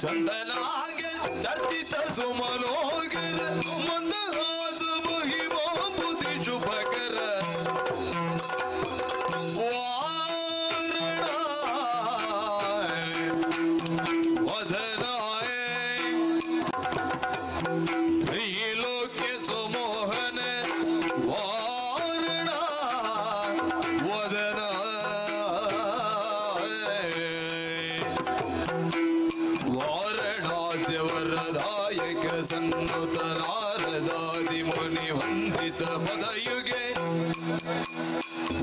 चंदनाग चर्चित सुमनोगर मंदहास महिमा बुद्धि शुभकर वारणा वदनाय त्रैलोक्य सुमोहन वारणा वदना वारणास्य वरदायक सन्नुत नारदादि मुनि वंदित पदयुगे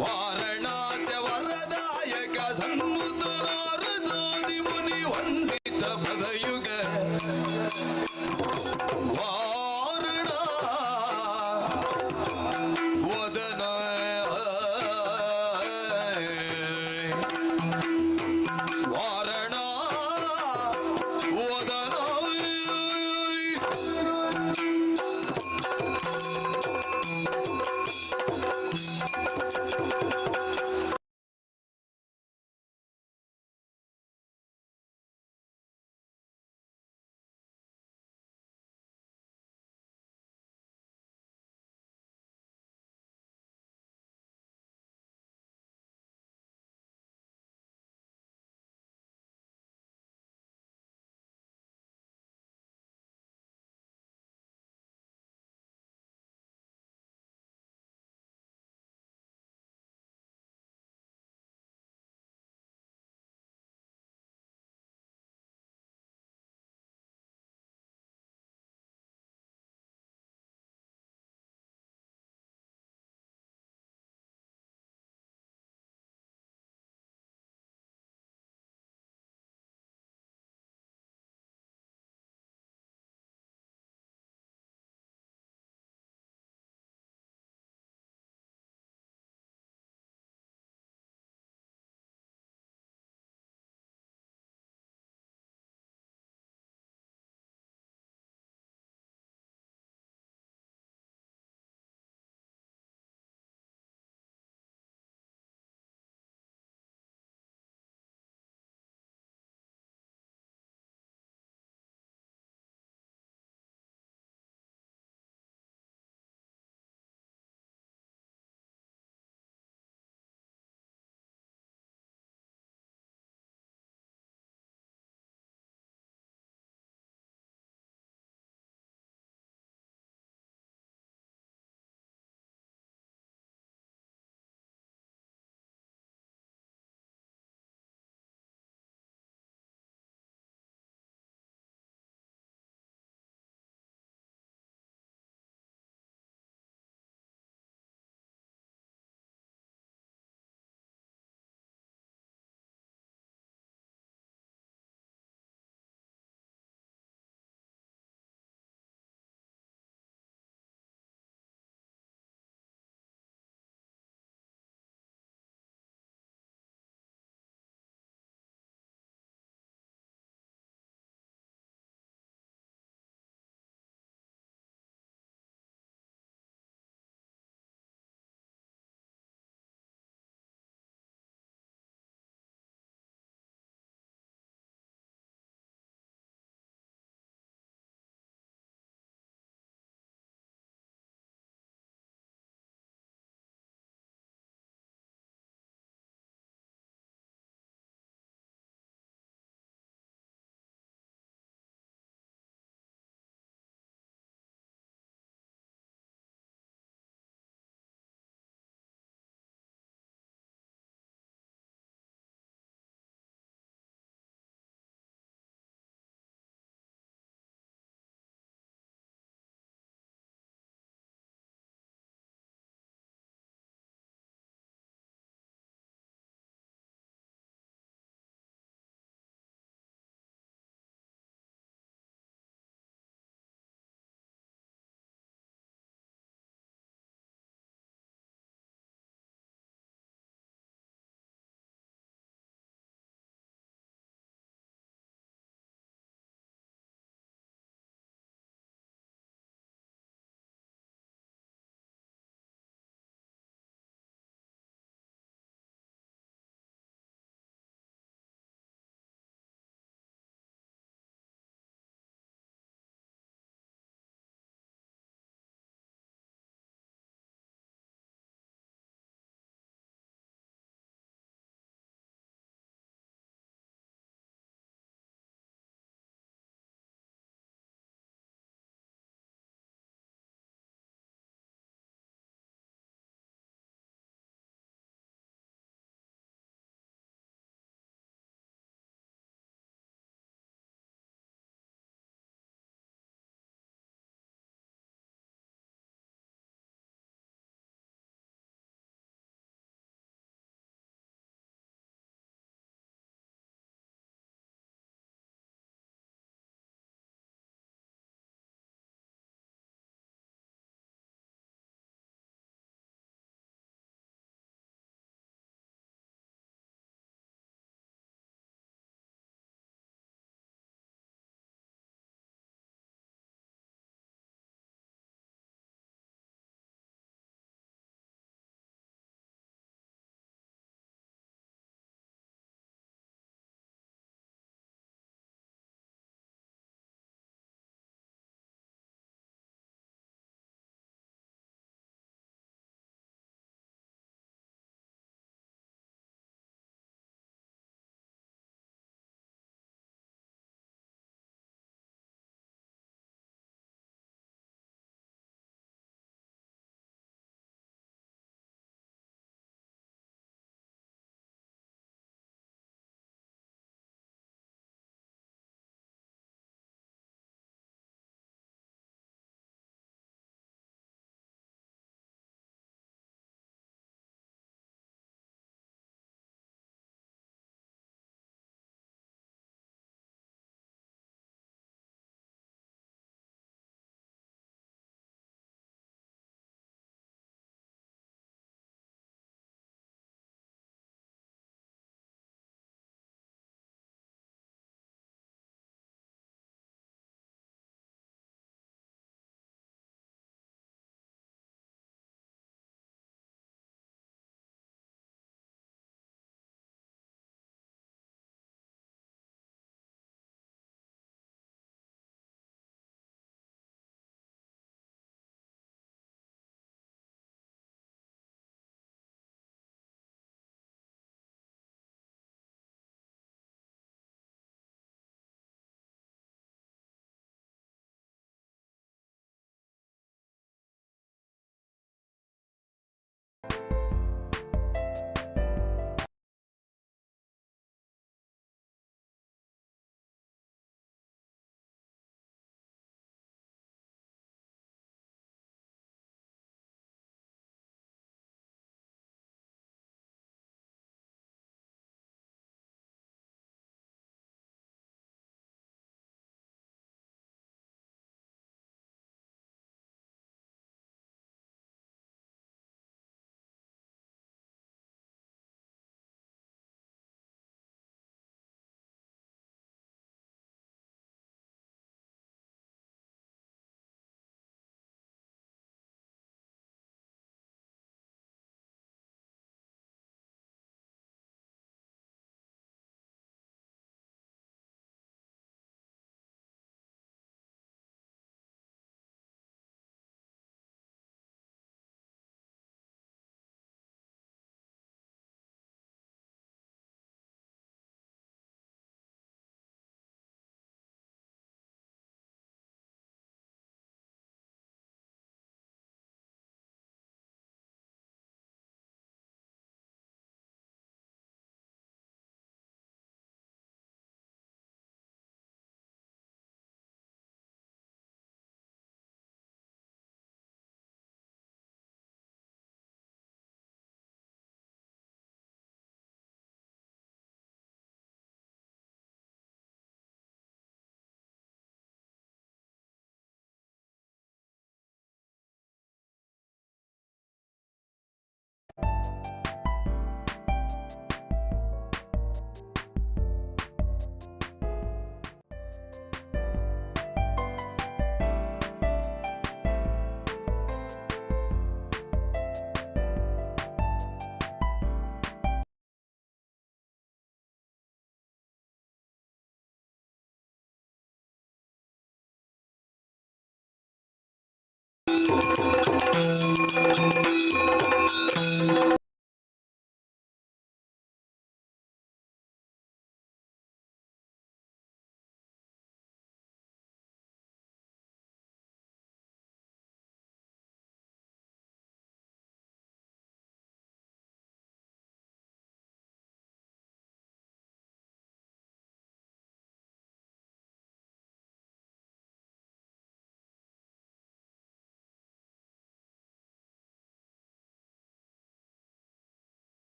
वारणास्य वरदायक सन्नुत नारदादि मुनि वंदित पदयुगे वारणा वदना वारणा वदना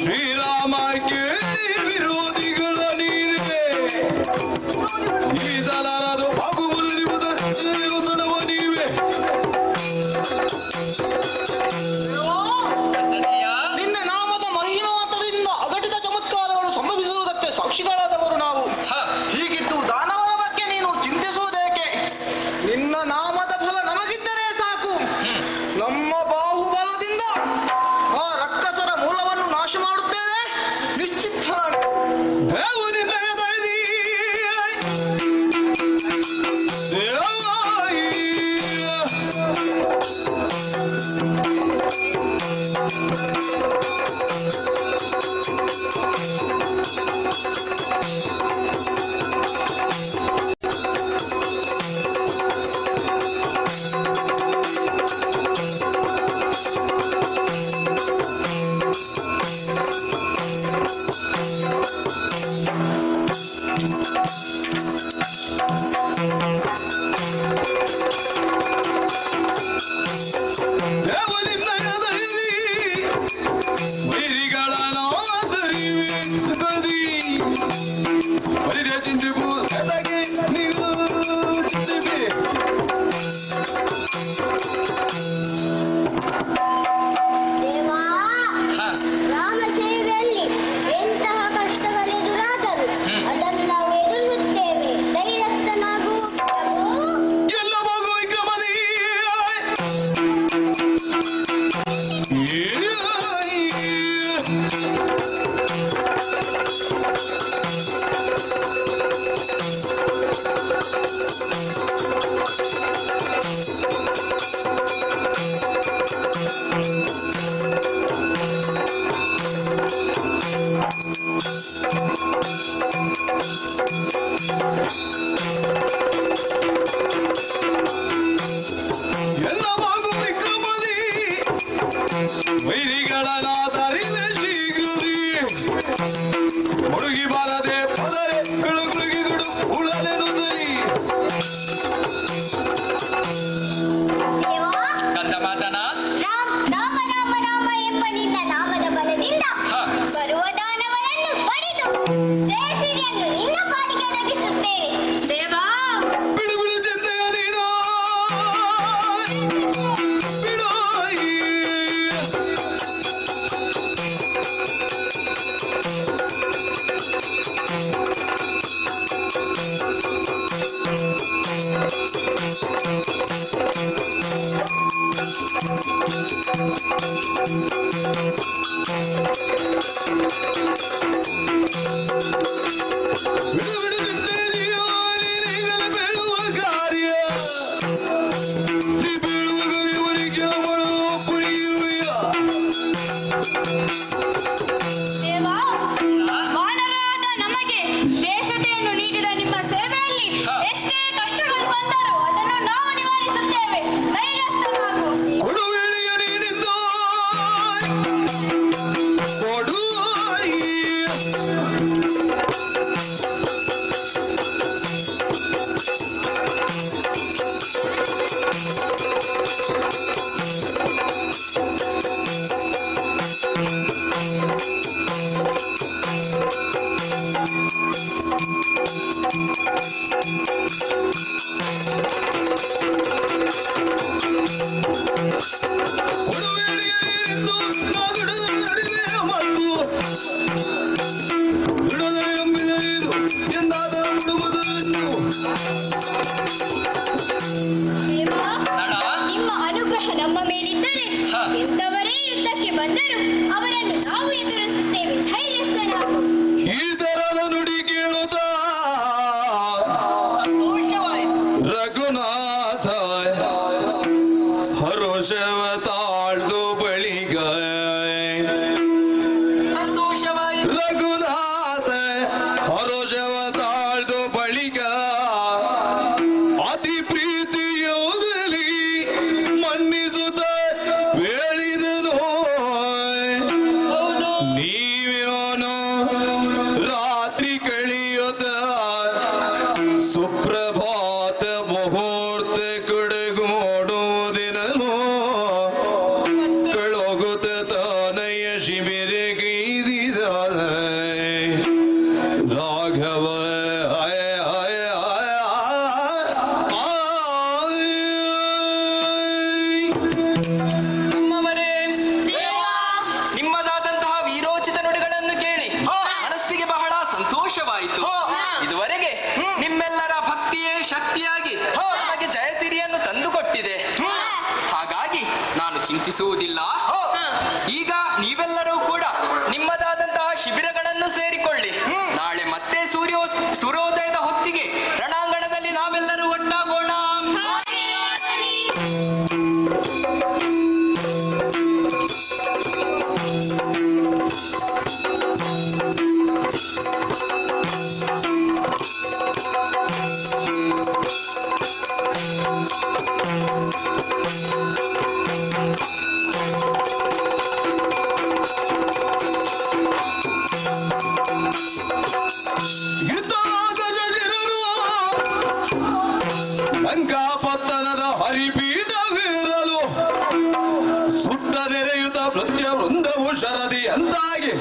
ಶ್ರೀರಾಮಕ್ಕೆ ವಿರೋಧಿಗಳ ನೀವೇ ನಿಲ್ಲಿಸಲಾರದು ಬಾಗುಬುಲಿಯುವುದವ ನೀವೇ. ನಿನ್ನ ನಾಮದ ಮಹಿಮಾ ಮಾತ್ರದಿಂದ ಅಘಟಿತ ಚಮತ್ಕಾರಗಳು ಸಂಭವಿಸುವುದಕ್ಕೆ ಸಾಕ್ಷಿಗಳಾದವರು ನಾವು. ಹೀಗಿದ್ದು ದಾನವರ ಬಗ್ಗೆ ನೀನು ಚಿಂತಿಸುವುದೇಕೆ? ನಿನ್ನ ನಾಮದ ಫಲ ನಮಗಿದ್ದರೆ ಸಾಕು. ನಮ್ಮ ಬಾಹುಬಲದಿಂದ ಆ ರಕ್ಕಸರ ಮೂಲವನ್ನು ನಾಶ ಮಾಡುತ್ತೇವೆ ನಿಶ್ಚಿತರಾಗಿ. ಮುಳುಗಿ ಬಾರದೆ ಪದರೆ ಗುಳುಗುಳುಗಿದುಡು ಉಳಲೆನುದಲಿ. ಕಂದಮಾತನ ರಾಮ ರಾಮ ರಾಮ ಎಂಬ ನಿನ್ನ ನಾಮದ ಬಲದಿಂದ ಬರುವ ದಾನವರನ್ನು ಪಡೆದು ಜಯಸಿರಿಯನ್ನು ನಿನ್ನ ಪಾಲಿಗೆ ಒದಗಿಸುತ್ತೇವೆ. ದೇವಾ ಬಿಡು ಬಿಡು ಚಂದೆಯ ನೀನು ಬಿಡು. ದೇವಾ ಮಾನವರಾದ ನಮಗೆ ಶ್ರೇಷ್ಠತೆಯನ್ನು ನೀಡಿದ ನಿಮ್ಮ ಸೇವೆಯಲ್ಲಿ ಎಷ್ಟೇ ಕಷ್ಟಗಳು ಬಂದರೂ ಅದನ್ನು ನಾವು ನಿವಾರಿಸುತ್ತೇವೆ. ಧೈರ್ಯಸ್ಥರಾಗು. ನಡ ನಿಮ್ಮ ಅನುಗ್ರಹ ನಮ್ಮ ಮೇಲಿದ್ದರೆ ಎಂತವರೇ ಯುದ್ಧಕ್ಕೆ ಬಂದರು ನಮ್ಮವರೇ, ನಿಮ್ಮದಾದಂತಹ ವೀರೋಚಿತ ನುಡಿಗಳನ್ನು ಕೇಳಿ ಮನಸ್ಸಿಗೆ ಬಹಳ ಸಂತೋಷವಾಯಿತು. ಇದುವರೆಗೆ ನಿಮ್ಮೆಲ್ಲರ ಭಕ್ತಿಯೇ ಶಕ್ತಿಯಾಗಿ ನಮಗೆ ಜಯಸಿರಿಯನ್ನು ತಂದುಕೊಟ್ಟಿದೆ. ಹಾಗಾಗಿ ನಾನು ಚಿಂತಿಸುವುದಿಲ್ಲ. ಈಗ ನೀವೆಲ್ಲರೂ ಕೂಡ ನಿಮ್ಮದಾದಂತಹ ಶಿಬಿರಗಳನ್ನು ಸೇರಿಕೊಳ್ಳಿ. ನಾಳೆ ಮತ್ತೆ ಸೂರ್ಯೋದಯದ ಹೊತ್ತಿಗೆ ರಣಾಂಗಣದಲ್ಲಿ ನಾವೆಲ್ಲರೂ ಒಟ್ಟಾಗೋಣ. ಲಂಕಾಪತ್ತನದ ಹರಿಪೀಠವಿರಲು ಸುತ್ತ ನೆರೆಯುತ್ತ ಪ್ರತ್ಯ ವೃಂದವು ಶರದಿ ಅಂತಾಗಿ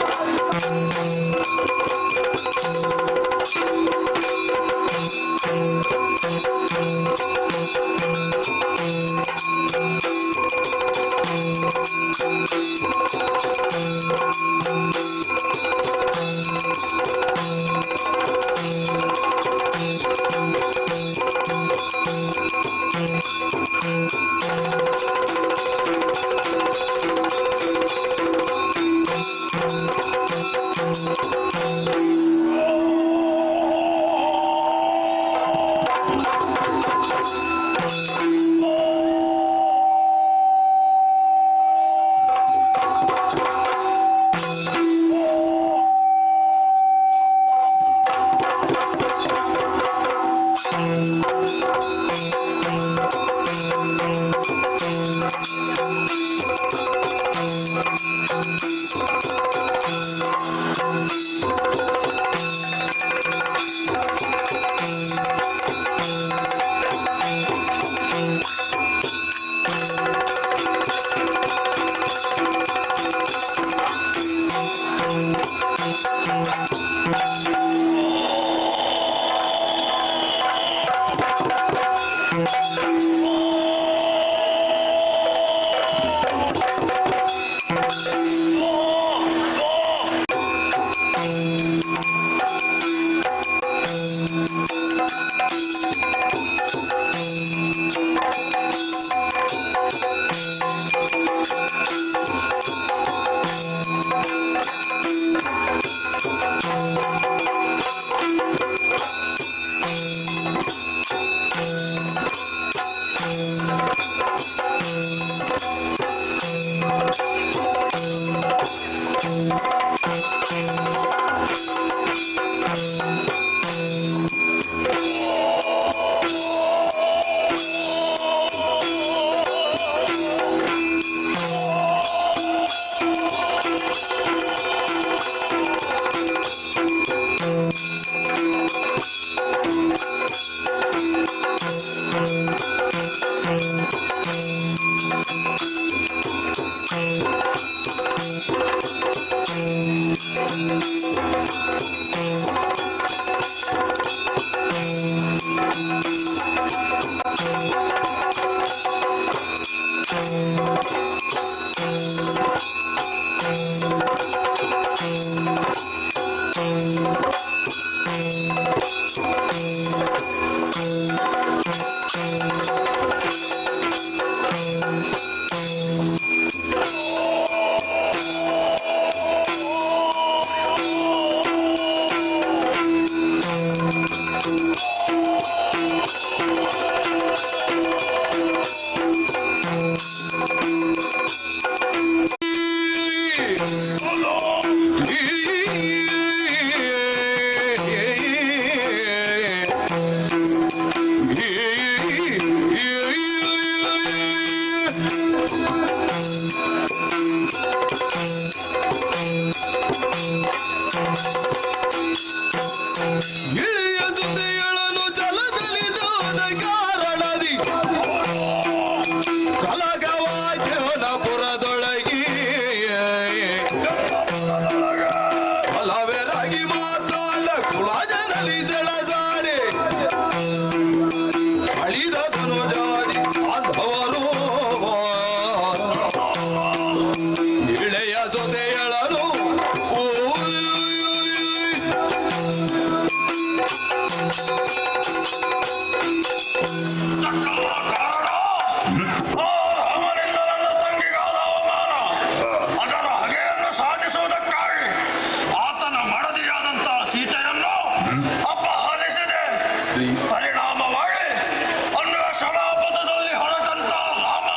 ಇಳಿಯ ಜೊತೆಗಳನ್ನು ಜಲದಲ್ಲಿದೋದ ಕಾರಣದಿ ಕಲಗವಾದ್ಯವನಪುರದೊಳಗಿ ಫಲವೆರಗಿ ಮಾತಾಡ ಕುಲಜನ ಅಪಹರಿಸಿದೆ. ಪರಿಣಾಮವಾಗಿ ಅನ್ವೇಷಣಾ ಪಥದಲ್ಲಿ ಹೊರಟಂತ ರಾಮ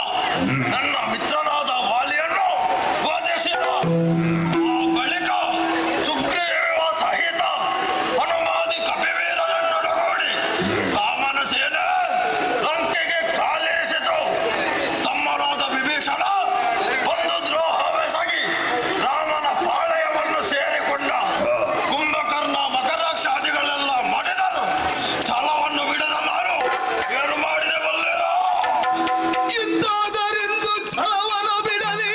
ನನ್ನ ಮಿತ್ರನಾದ ವಾಲಿಯನ್ನು ವಧಿಸಿದ. ಆ ಬಳಿಕ ಸುಗ್ರೀವ ಸಹಿತ ಹನುಮಾದಿ ಕಪಿವೀರನನ್ನೊಳಗೂಡಿ ರಾಮನ ಸೇನೆ ಲಂಕೆಗೆ ಕಾಲಿರಿಸಿತು. ತಮ್ಮರಾದ ವಿಭೀಷಣ ಒಂದು ದ್ರೋಹವೆಸಗಿ ರಾಮನ ಪಾಳೆಯವನ್ನು ಸೇರಿಕೊಂಡ. ಕುಂಭಕರ್ಣ ಮಕರಾಕ್ಷಾದಿಗಳೆಲ್ಲ ಮಡಿದರು. ಛಲವನ್ನು ಬಿಡದ ನಾನು ಏನು ಮಾಡಿದೆ ಬಲ್ಲೇರಾ? ಇಂತಾದರೆಂದು ಛಲವನ ಬಿಡಲಿ.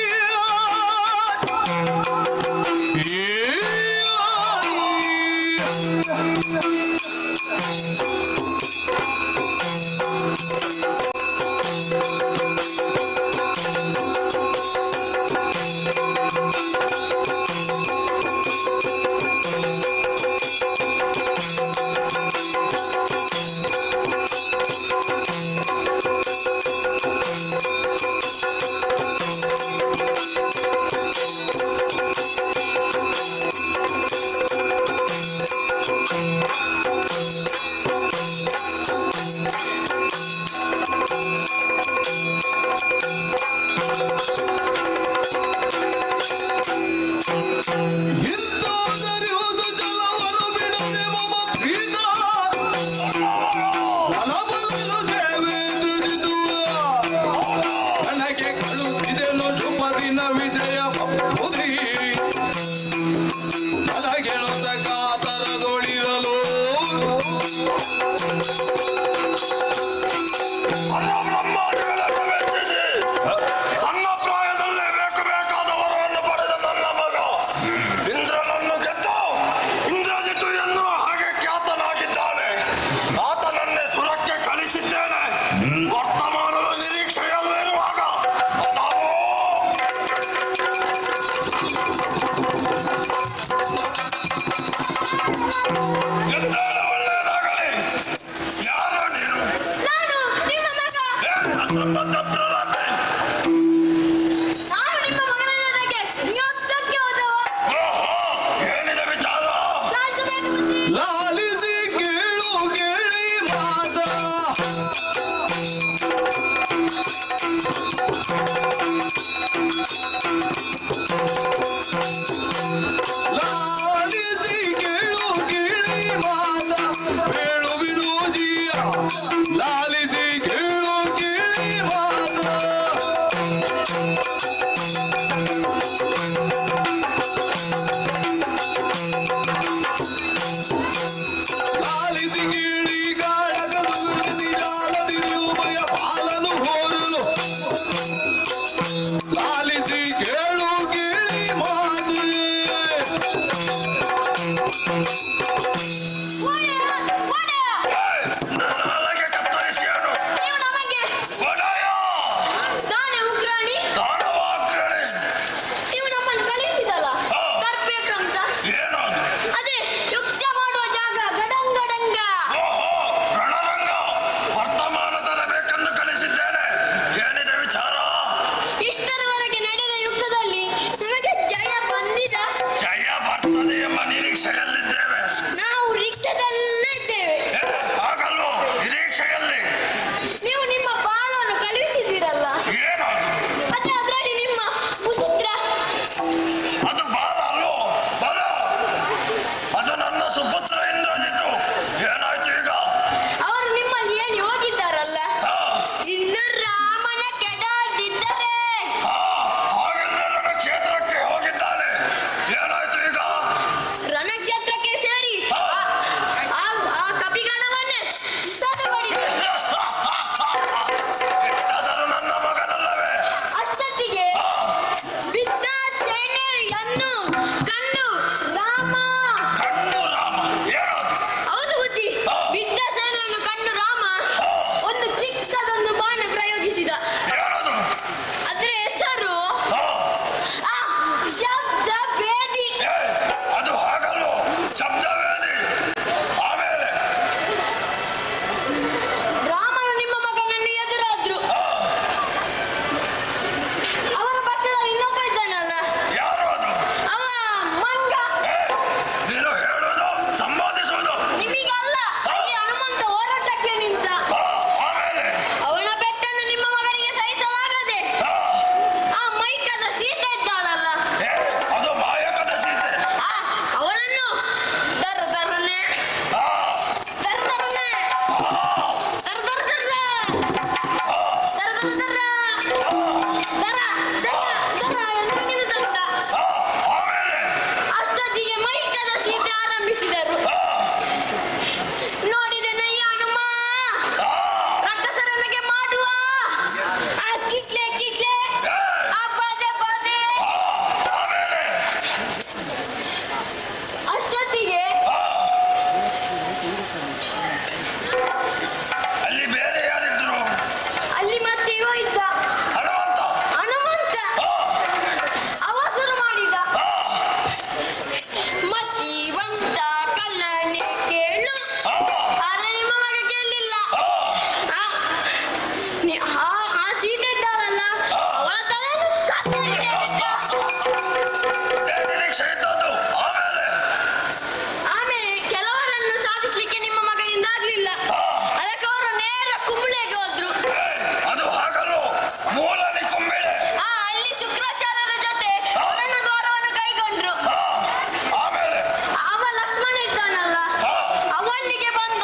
ಅವಲ್ಲಿಗೆ ಬಂದ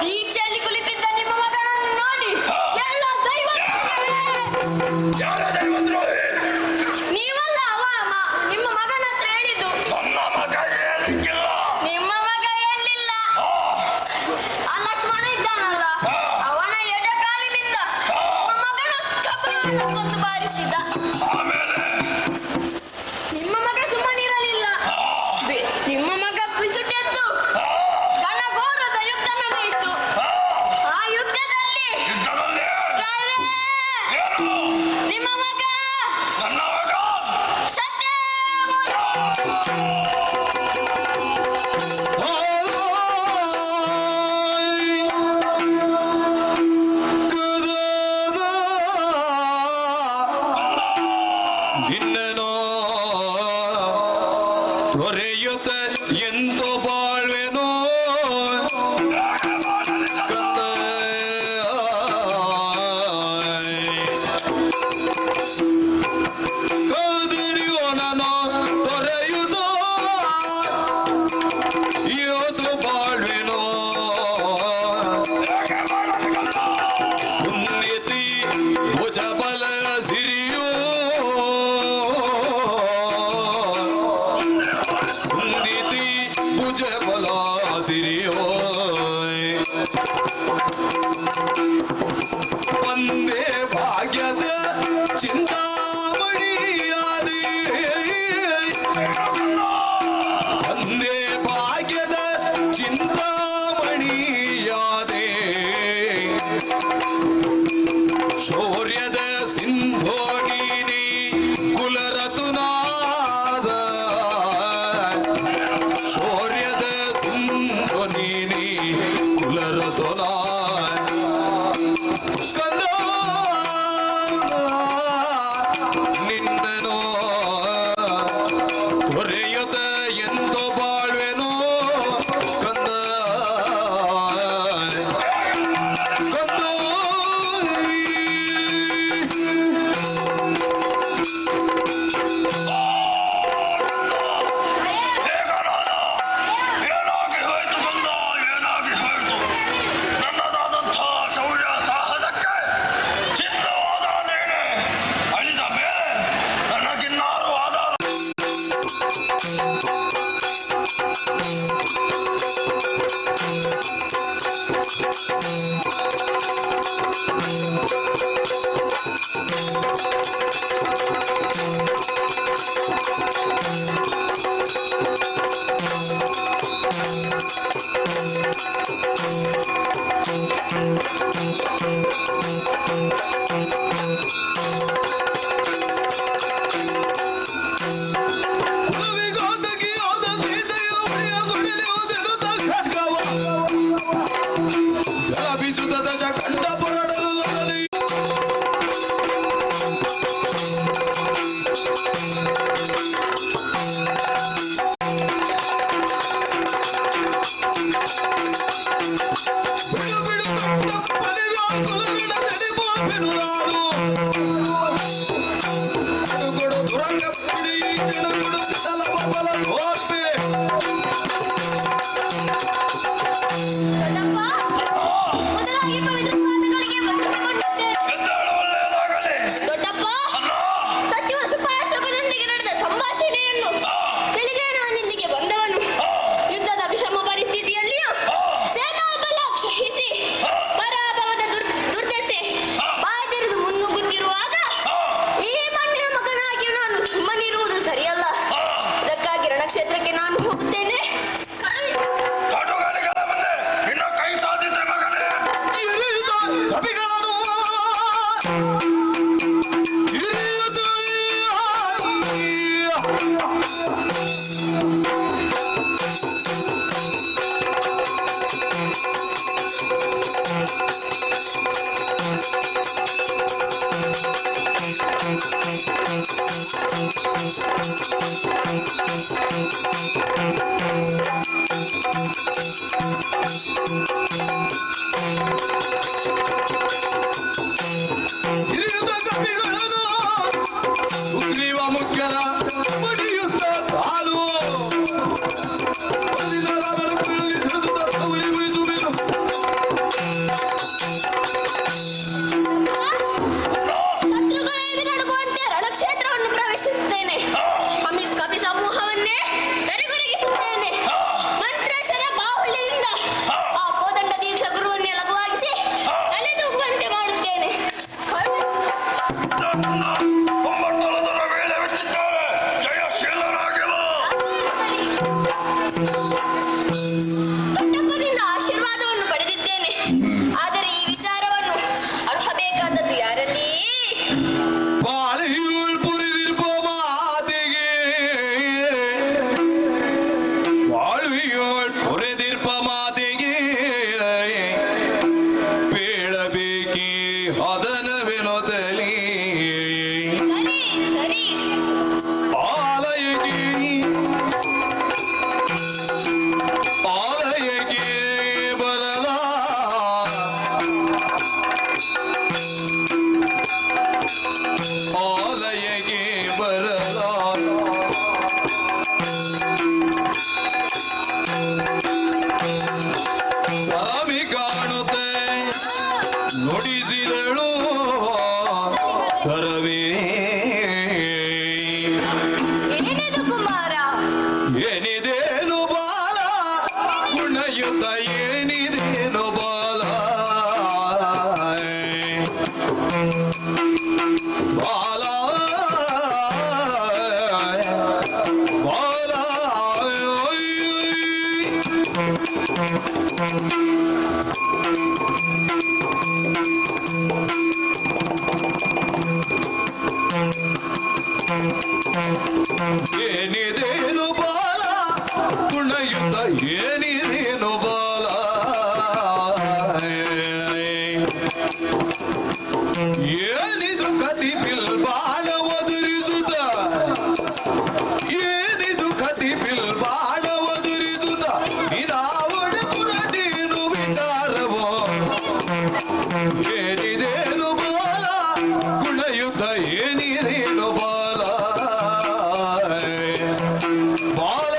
ದೀಕ್ಷೆಯಲ್ಲಿ ಕುಳಿತಿದ್ದ ನಿಮ್ಮ ಮಗನನ್ನು ನೋಡಿ ಎಲ್ಲ ದೈವ ಯಾರ ದೈವದ್ರೋಹಿ? ನೀವಲ್ಲ ನಿಮ್ಮ ಮಗನ ಹತ್ರ ಹೇಳಿದ್ದು. ನನ್ನ ಮಗ ಹೇಳಿಕ್ಕಿಲ್ಲ. ನಿಮ್ಮ ಮಗ ಹೇಳಿಲ್ಲ. ಆ ಲಕ್ಷ್ಮಣ ಇದ್ದಾನಲ್ಲ, ಅವನ ಎಡಕಾಲಿನಿಂದ ನಿಮ್ಮ ಮಗನು ಚಪ್ಪಲನ್ನು ಬಾರಿಸಿದ. ಆಮೇಲೆ ನಿಮ್ಮ ಮಗ ಸುಮ್ಮನಿರಲಿಲ್ಲ. ನಿಮ್ಮ ಮಗ ಪಿಸುಟೆದ್ದು ಘನಘೋರದ ಯುದ್ಧ ನಡೆಯಿತು. ಆ ಯುದ್ಧದಲ್ಲಿ ಏನು? ನಿಮ್ಮ ಮಗ ನನ್ನ ಮಗ ಸತ್ಯ ನಿನ್ನನೋ ತೊರೆಯುತ್ತ ಎಂತೋ ಬಾಳ್ವೆನೋ ಕಂದ ಕದರಿಯೋನನೋ ತೊರೆಯುತ್ತೋ ಇವತ್ತು ಬಾಳ್ವೆನೋ ಉನ್ನತಿ ಭುಜಬಲ ಸಿರಿಯೋ ಉನ್ನತಿ ಭುಜಬಲ ಸಿರಿಯೋ ಒಂದೇ ಭಾಗ್ಯದ ಚಿಂತಾಮಣಿಯಾದೆ ಒಂದೇ ಭಾಗ್ಯದ ಚಿಂತಾಮಣಿಯಾದೆ ಶೌರ್ಯದ ಸಿಂಧೋಣಿನಿ ಕುಲರತುನಾದ ಶೌರ್ಯದ ಸಿಂಧೋಣಿನಿ ಕುಲರತುನಾದ ಕಂದ ನಿನ್ನನೋ ತೊರೆಯುತ್ತ ಎಂತೋ ಬಾಳ್ವೆನೋ ಕಂದ ಕಂದ ಏನಾಗಿ ಹೋಯ್ತು ಬಂದ? ಏನಾಗಿ ಹೋಯ್ತು? ನನ್ನದಾದಂಥ ಶೌರ್ಯ ಸಾಹಸಕ್ಕೆ ಸಿದ್ಧವಾದ ನೇಣೆ ಅಳಿದ ಮೇಲೆ ನನಗಿನ್ನಾರು ಆಧಾರ ಮೊದಲಾಗಿ ಪವಿತ್ರ ಪಾದಗಳಿಗೆ ವಂದಿಸಿಕೊಂಡಿದ್ದೆ. ಎದ್ದೇಳು, ಒಳ್ಳೆಯದಾಗಲಿ. ದೊಡ್ಡಪ್ಪ, ಅಣ್ಣ, ಸಚಿವ ಸುಪಾಶಕನೊಂದಿಗೆ ನಡೆದ ಸಂಭಾಷಣೆಯನ್ನು ತಿಳಿದೇ ನಾನಿಲ್ಲಿಗೆ ಬಂದವನು. ಯುದ್ಧದ ವಿಷಮ ಪರಿಸ್ಥಿತಿಯಲ್ಲಿಯೂ ಸೇನಾಬಲ ಕ್ಷಯಿಸಿ ಪರಾಭವದ ದುರ್ದಶೆ ಬಾಯ್ದೆರೆದು ಮುನ್ನುಗ್ಗುತ್ತಿರುವಾಗ ಈ ಮಣ್ಣಿನ ಮಗನಾಗಿ ನಾನು ಸುಮ್ಮನಿರುವುದು ಸರಿಯಲ್ಲ. ಅದಕ್ಕಾಗಿ ರಣಕ್ಷೇತ್ರಕ್ಕೆ ನಾನು ಹೋಗುತ್ತೇನೆ. ಕಾಟುಗಾಳಿಗಳ ಮುಂದೆ ನಿನ್ನ ಕೈ ಸಾಧಿತೆ ಮಗನೇ. ಕವಿಗಳನ್ನು ಹಿರಿಯುತ ಕವಿಗಳನ್ನು ಸುಗ್ರೀವ ಮುಖ್ಯರ ಮಡಿಯುತ್ತ ತಾನು ಪರಮಿ ಕಾಣುತ್ತೆ ನುಡಿಸಿದಳು ಸ್ವರವೇ ಏನಿದು ಕುಮಾರ? ಏನಿದೇನು ಬಾಲ ಗುಣಯುತ ಏನಿದೇನು ಬಾಲ ಬಾಲ ಬಾಲ ಏನಿದೇನು ಬಾಲ ಗುಣಯುತ ಏನಿದೇನು ಬಾಲ ಏನಿದು ಕತಿ ಬಾಣ ಒದರಿಸುತ್ತ ಏನಿದು ಕತಿ ಬಾಣ ಒದರಿಸುತ್ತ ನಿನಾವಣ ಪುರಟೇನು ವಿಚಾರವೋ ಏನಿದೇನು ಬಾಲ ಗುಣಯುತ ಏನಿದೇನು ಬಾಲ ಬಾಲ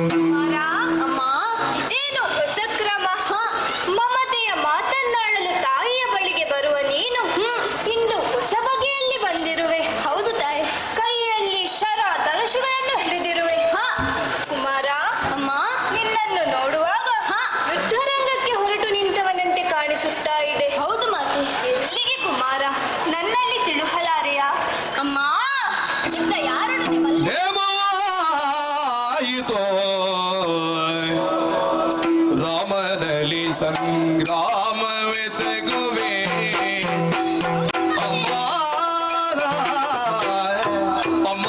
ಕುಮಾರ, ಅಮ್ಮ, ಇದೇನು ಹೊಸ ಕ್ರಮ? ಮಮತೆಯ ಮಾತನ್ನಾಡಲು ತಾಯಿಯ ಬಳಿಗೆ ಬರುವ ನೀನು ಇಂದು ಹೊಸ ಬಗೆಯಲ್ಲಿ ಬಂದಿರುವೆ. ಹೌದು ತಾಯಿ, ಕೈಯಲ್ಲಿ ಶರ ಧನುಷುಗಳನ್ನು ಹಿಡಿದಿರುವೆ. ಕುಮಾರ, ಅಮ್ಮ, ನಿನ್ನನ್ನು ನೋಡುವಾಗ ಯುದ್ಧರಂಗಕ್ಕೆ ಹೊರಟು ನಿಂತವನಂತೆ ಕಾಣಿಸುತ್ತಾ ಇದೆ. ಹೌದು ಮಾತೆ. ಎಲ್ಲಿಗೆ ಕುಮಾರ? ನನ್ನಲ್ಲಿ ತಿಳುಹಲಾರೆಯಾ? ಅಮ್ಮ, ಯುದ್ಧ ಯಾರೊಡನೆ ಬಲ್ಲ? ನೇಮವಾಯಿತೋ ರಾಮನಲ್ಲಿ ಸಂಗ್ರಾಮವೆಸಗುವೆ ಅಮ್ಮ ಅಮ್ಮ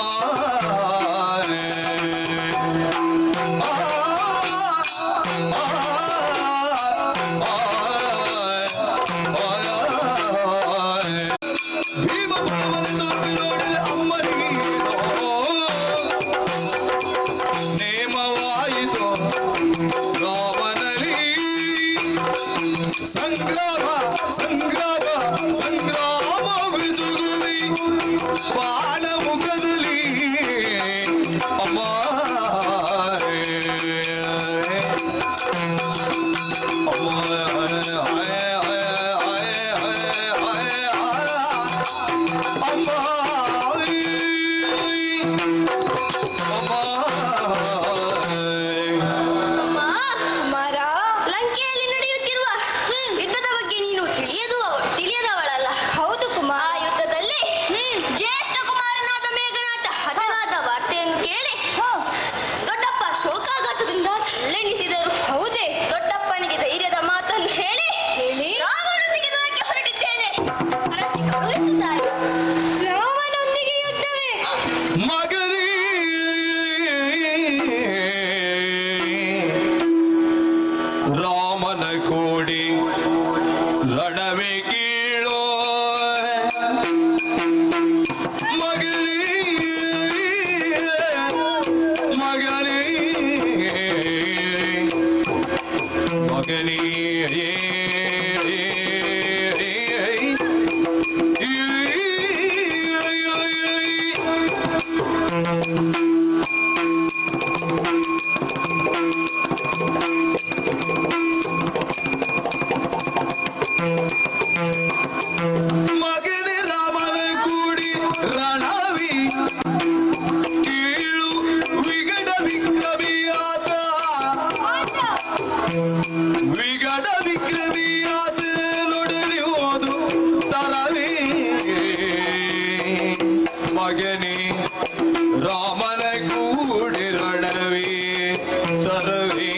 ಭೀಮ ನೋಡಿದ ಅಮ್ಮನಿಗೆ ನೇಮವಾಯಿತು ರಾಮನಲ್ಲಿ ಸಂಗ್ರಾಮ ಸಂಗ್ರಾಮ ಸಂಗ್ರಾಮ ಬಿದುಗುಳಿ ಬಾಣ ಮುಖದಲ್ಲಿ ಅಮ್ಮ ಅಮ್ಮ, ಕುಮಾರ, ಲಂಕೆಯಲ್ಲಿ ನಡೆಯುತ್ತಿರುವ ಯುದ್ಧದ ಬಗ್ಗೆ ನೀನು ತಿಳಿಯದವಳಲ್ಲ. ಹೌದು ಕುಮಾರ. ಆ ಯುದ್ಧದಲ್ಲಿ ಜ್ಯೇಷ್ಠ ಕುಮಾರನಾದ ಮೇಘನಾಥ ಹತನಾದ ವಾರ್ತೆಯನ್ನು ಕೇಳಿ ದೊಡ್ಡಪ್ಪ ಶೋಕಾಘಾತದಿಂದ ತಲ್ಲೆಣಿಸಿದರು. ಹೌದೇ? ದೊಡ್ಡಪ್ಪನಿಗೆ ಧೈರ್ಯದ ಮಾತನ್ನು ಹೇಳಿ ರಾಮನೊಂದಿಗೆ ಯುದ್ಧಕ್ಕೆ ಹೊರಟಿದ್ದೇನೆ ಅರಸಿ ಕಳುಹಿಸುತ್ತಾರೆ. ರಾಮನೊಂದಿಗೆ ಯುದ್ಧವೇ? ಮಗನೇ ರಾಮನ ಕೋಡಿ ರಣವೇ ಕೀಳೋ ಮಗನೇ ಮಗನೇ ಮಗನೇ ಮಗನೇ ರಾಮನ ಕೂಡಿ ರಣವಿ ಕೀಳು ವಿಗಡ ವಿಕ್ರಮಿಯಾದ ವಿಗಡ ವಿಕ್ರಮಿಯಾದ ನೊಡಲಿ ಹೋದು ತರವೇ ಮಗನೇ ರಾಮನ ಕೂಡಿ ರಣವಿ ತರವೇ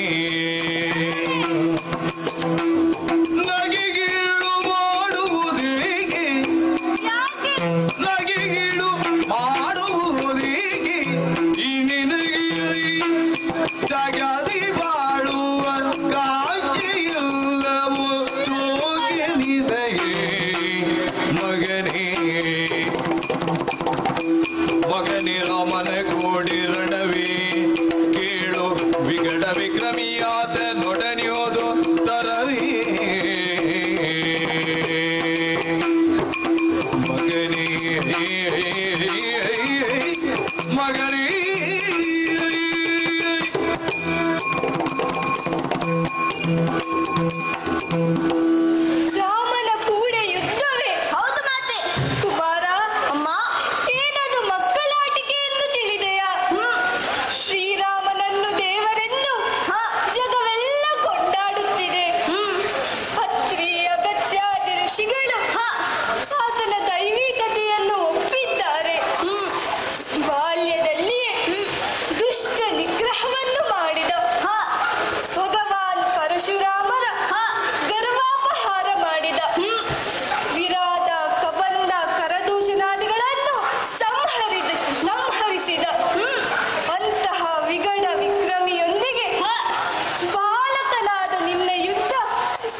ನಗೆಗೀಳು ಮಾಡುವುದೇಗೆ ನಗೆಗೀಳು ಮಾಡುವುದೇಗೆ ಈ ನಿನಗೆ ಜಗದಿ ಬಾಳುವ ಕಾಂಕ್ಷೆಯಿಲ್ಲವೋ ತೋಗೆ ನಿನಗೆ ಮಗನೇ ಮಗನೇ ರಾಮನ ಕೋಡಿ ರಣವೇ ಕೇಳು ವಿಗಡ ವಿಕ್ರಮಿಯಾದ ನೊಡನಿಯೋದು ತರವೇ ಮಗನೇ ಮಗನೇ ಪರಶುರಾಮರ ಗರ್ವಾಪಹಾರ ಮಾಡಿದ. ವಿರಾಟ ಕಬಂಧ ಕರದೂಷಣಾದಿಗಳನ್ನು ಸಂಹರಿಸಿದ. ಅಂತಹ ವಿಗಡ ವಿಕ್ರಮಿಯೊಂದಿಗೆ ಬಾಲಕನಾದ ನಿನ್ನ ಯುದ್ಧ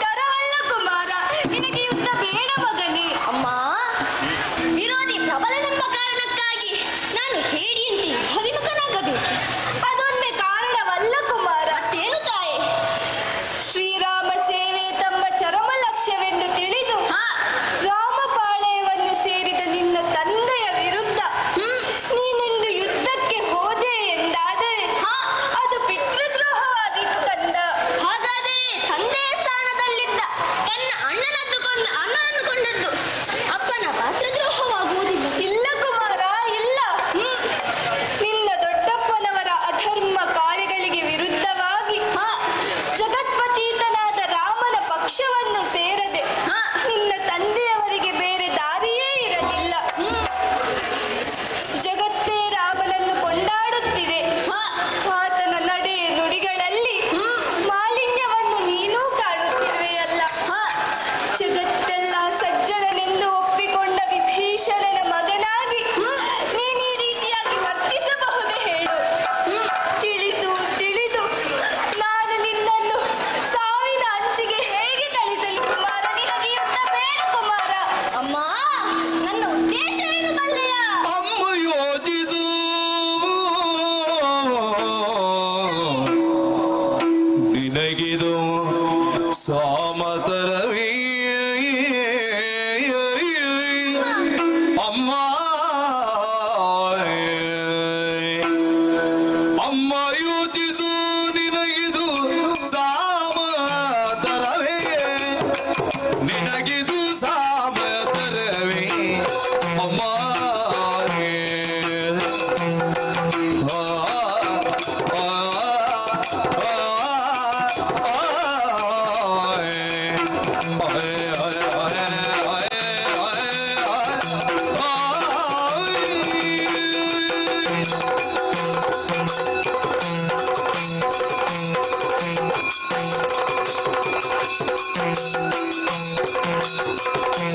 ತರವಲ್ಲ ಕುಮಾರ. ನಿನಗೆ ಯುದ್ಧ ಬೇಡ ಮಗನೇ. ಅಮ್ಮ, ವಿರೋಧಿ ಪ್ರಬಲನೆಂಬ ಕಾರಣಕ್ಕಾಗಿ ನಾನು ಹೇಡಿಯಂತೆ ಹರಿಮುಖನಾಗಬೇಕು. ಅದೊಂದೇ ಕಾರಣವಲ್ಲ ಕುಮಾರ. ಏನು ತಾಯಿ? ಶ್ರೀರಾಮ ಸೇವೆ ತಮ್ಮ ಚರಮ ಲಕ್ಷ್ಯವೆಂದು ತಿಳಿದು ರಾಮಪಾಳಯವನ್ನು ಸೇರಿದ ನಿನ್ನ ತಂದೆಯ ವಿರುದ್ಧ ನೀನೆಂದು ಯುದ್ಧಕ್ಕೆ ಹೋದೆ ಎಂದಾದರೆ ಅದು ಪಿತೃದ್ರೋಹವಾದೀತು ಕಂದ. ಹಾಗಾದರೆ ತಂದೆಯ ಸ್ಥಾನದಲ್ಲಿದ್ದ ತನ್ನ ಅಣ್ಣನನ್ನು ಕೊಂಡದ್ದು ಅಪ್ಪನ ಪಾತ್ರದ್ರೋಹವಾಗುವುದಿಲ್ಲ. ಇಲ್ಲ ಕುಮಾರ, ಇಲ್ಲ. ನಿನ್ನ ದೊಡ್ಡಪ್ಪನವರ ಅಧರ್ಮ ಕಾರ್ಯಗಳಿಗೆ ವಿರುದ್ಧವಾಗಿ ಜಗತ್ಪತೀತನಾದ ರಾಮನ ಪಕ್ಷವನ್ನು ಸೇರದೆ ನಿನ್ನ ತಂದೆಯವರಿಗೆ ಬೇರೆ ದಾರಿಯೇ ಇರಲಿಲ್ಲ. ಜಗತ್ತೇ ರಾಮನನ್ನು ಕೊಂಡಾಡುತ್ತಿದೆ. ಆತನ ನಡೆ ನುಡಿಗಳಲ್ಲಿ ಮಾಲಿನ್ಯವನ್ನು ನೀನೂ ಕಾಣುತ್ತಿರುವೆಯಲ್ಲ. ಜಗತ್ತೆಲ್ಲ ಸಜ್ಜನನೆಂದು ಒಪ್ಪಿಕೊಂಡ ವಿಭೀಷಣನ ಮಗನಾಗಿ ನೀನು ಈ ರೀತಿಯಾಗಿ ವರ್ತಿಸಬಹುದೇ ಹೇಳು? ತಿಳಿದು ನಾನು ನಿನ್ನನ್ನು ಸಾವಿನ ಅಂಚಿಗೆ ಹೇಗೆ ಕಳಿಸಲಿ ಕುಮಾರ? ನಿನಗೆ ಯುದ್ಧ ಬೇಡ ಕುಮಾರ. ಅಮ್ಮ, ನನ್ನ ಉದ್ದೇಶ ಏನು ಬಲ್ಲೆಯ? ಅಮ್ಮ ಯೋಚಿಸು, ನಿನಗಿದು ಸಾಮತರವೇ ಅಮ್ಮ. ಅಮ್ಮ ಯೋಚಿಸು, ನಿನಗಿದು ಸಾಮತರವೇ, ನಿನಗಿದು ಸಾಮತರವೇ ಅಮ್ಮ.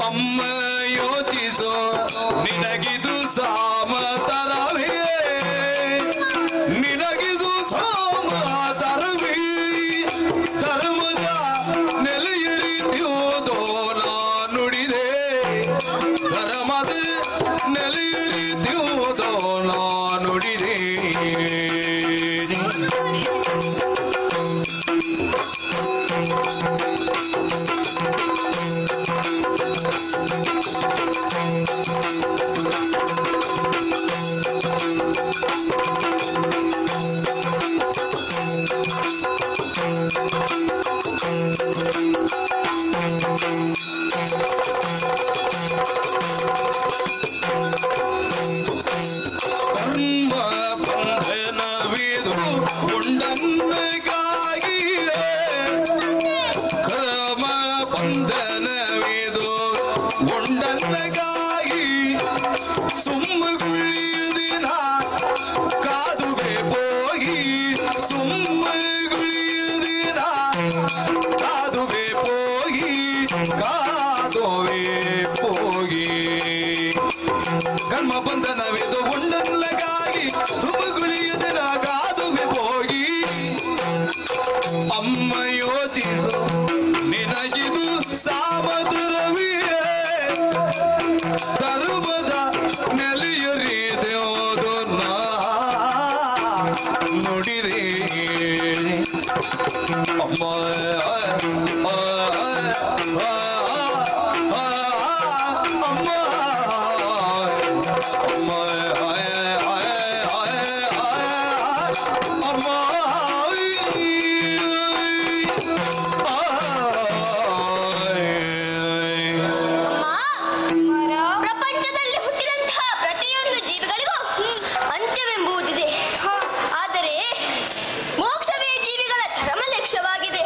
ಅಮ್ಮ ಯೋಚಿಸೋ, ನಿನಗಿದು ಸಾಮತರವೇ, ನಿನಗಿದು ಸಾಮತರವೇ. ಧರ್ಮದ ನೆಲೆಯರಿದ್ಯೋದೋ ನಾ ನುಡಿದೆ, ಧರ್ಮದ ನೆಲೆಯರಿದ್ಯೋದೋ ನಾ ನುಡಿದೆ. ಧರ್ಮ ಬಂಧನವಿದು ಉಂಡನ್ನಗಾಗಿಯೇ, ಕರ್ಮ ಬಂಧನವಿದು ಉಂಡನ್ನಗಾಗಿ ಸುಮ್ಮಗುಳಿಯುದಿನ ಕಾದುವೆ ಹೋಗಿ, ಸುಮ್ಮಗುಳಿಯುದಿನ ಕಾದುವೆ ಹೋಗಿ, ಕಾದುವೆ ಹೋಗಿ. ಕರ್ಮ ಬಂಧನವಿದು ಉಂಡನ್ನಗಾಗಿ ಸುಮ್ಮಗುಳಿಯುದಿನ ಕಾದುವೆ ಹೋಗಿ. ಅಮ್ಮ ಯೋಚಿಸು, ನಿನಗಿದು ಸಾಮತರವೇ, ಧರ್ಮದ ನೆಲೆಯರಿದೆಯೋದು ನಾ ನುಡಿದೆ. ಅಮ್ಮ ಪ್ರಪಂಚದಲ್ಲಿ ಹುಟ್ಟಿದಂತಹ ಪ್ರತಿಯೊಂದು ಜೀವಿಗಳಿಗೂ ಅಂತ್ಯವೆಂಬುದಿದೆ. ಆದರೆ ಮೋಕ್ಷವೇ ಜೀವಿಗಳ ಚರಮ ಲಕ್ಷ್ಯವಾಗಿದೆ.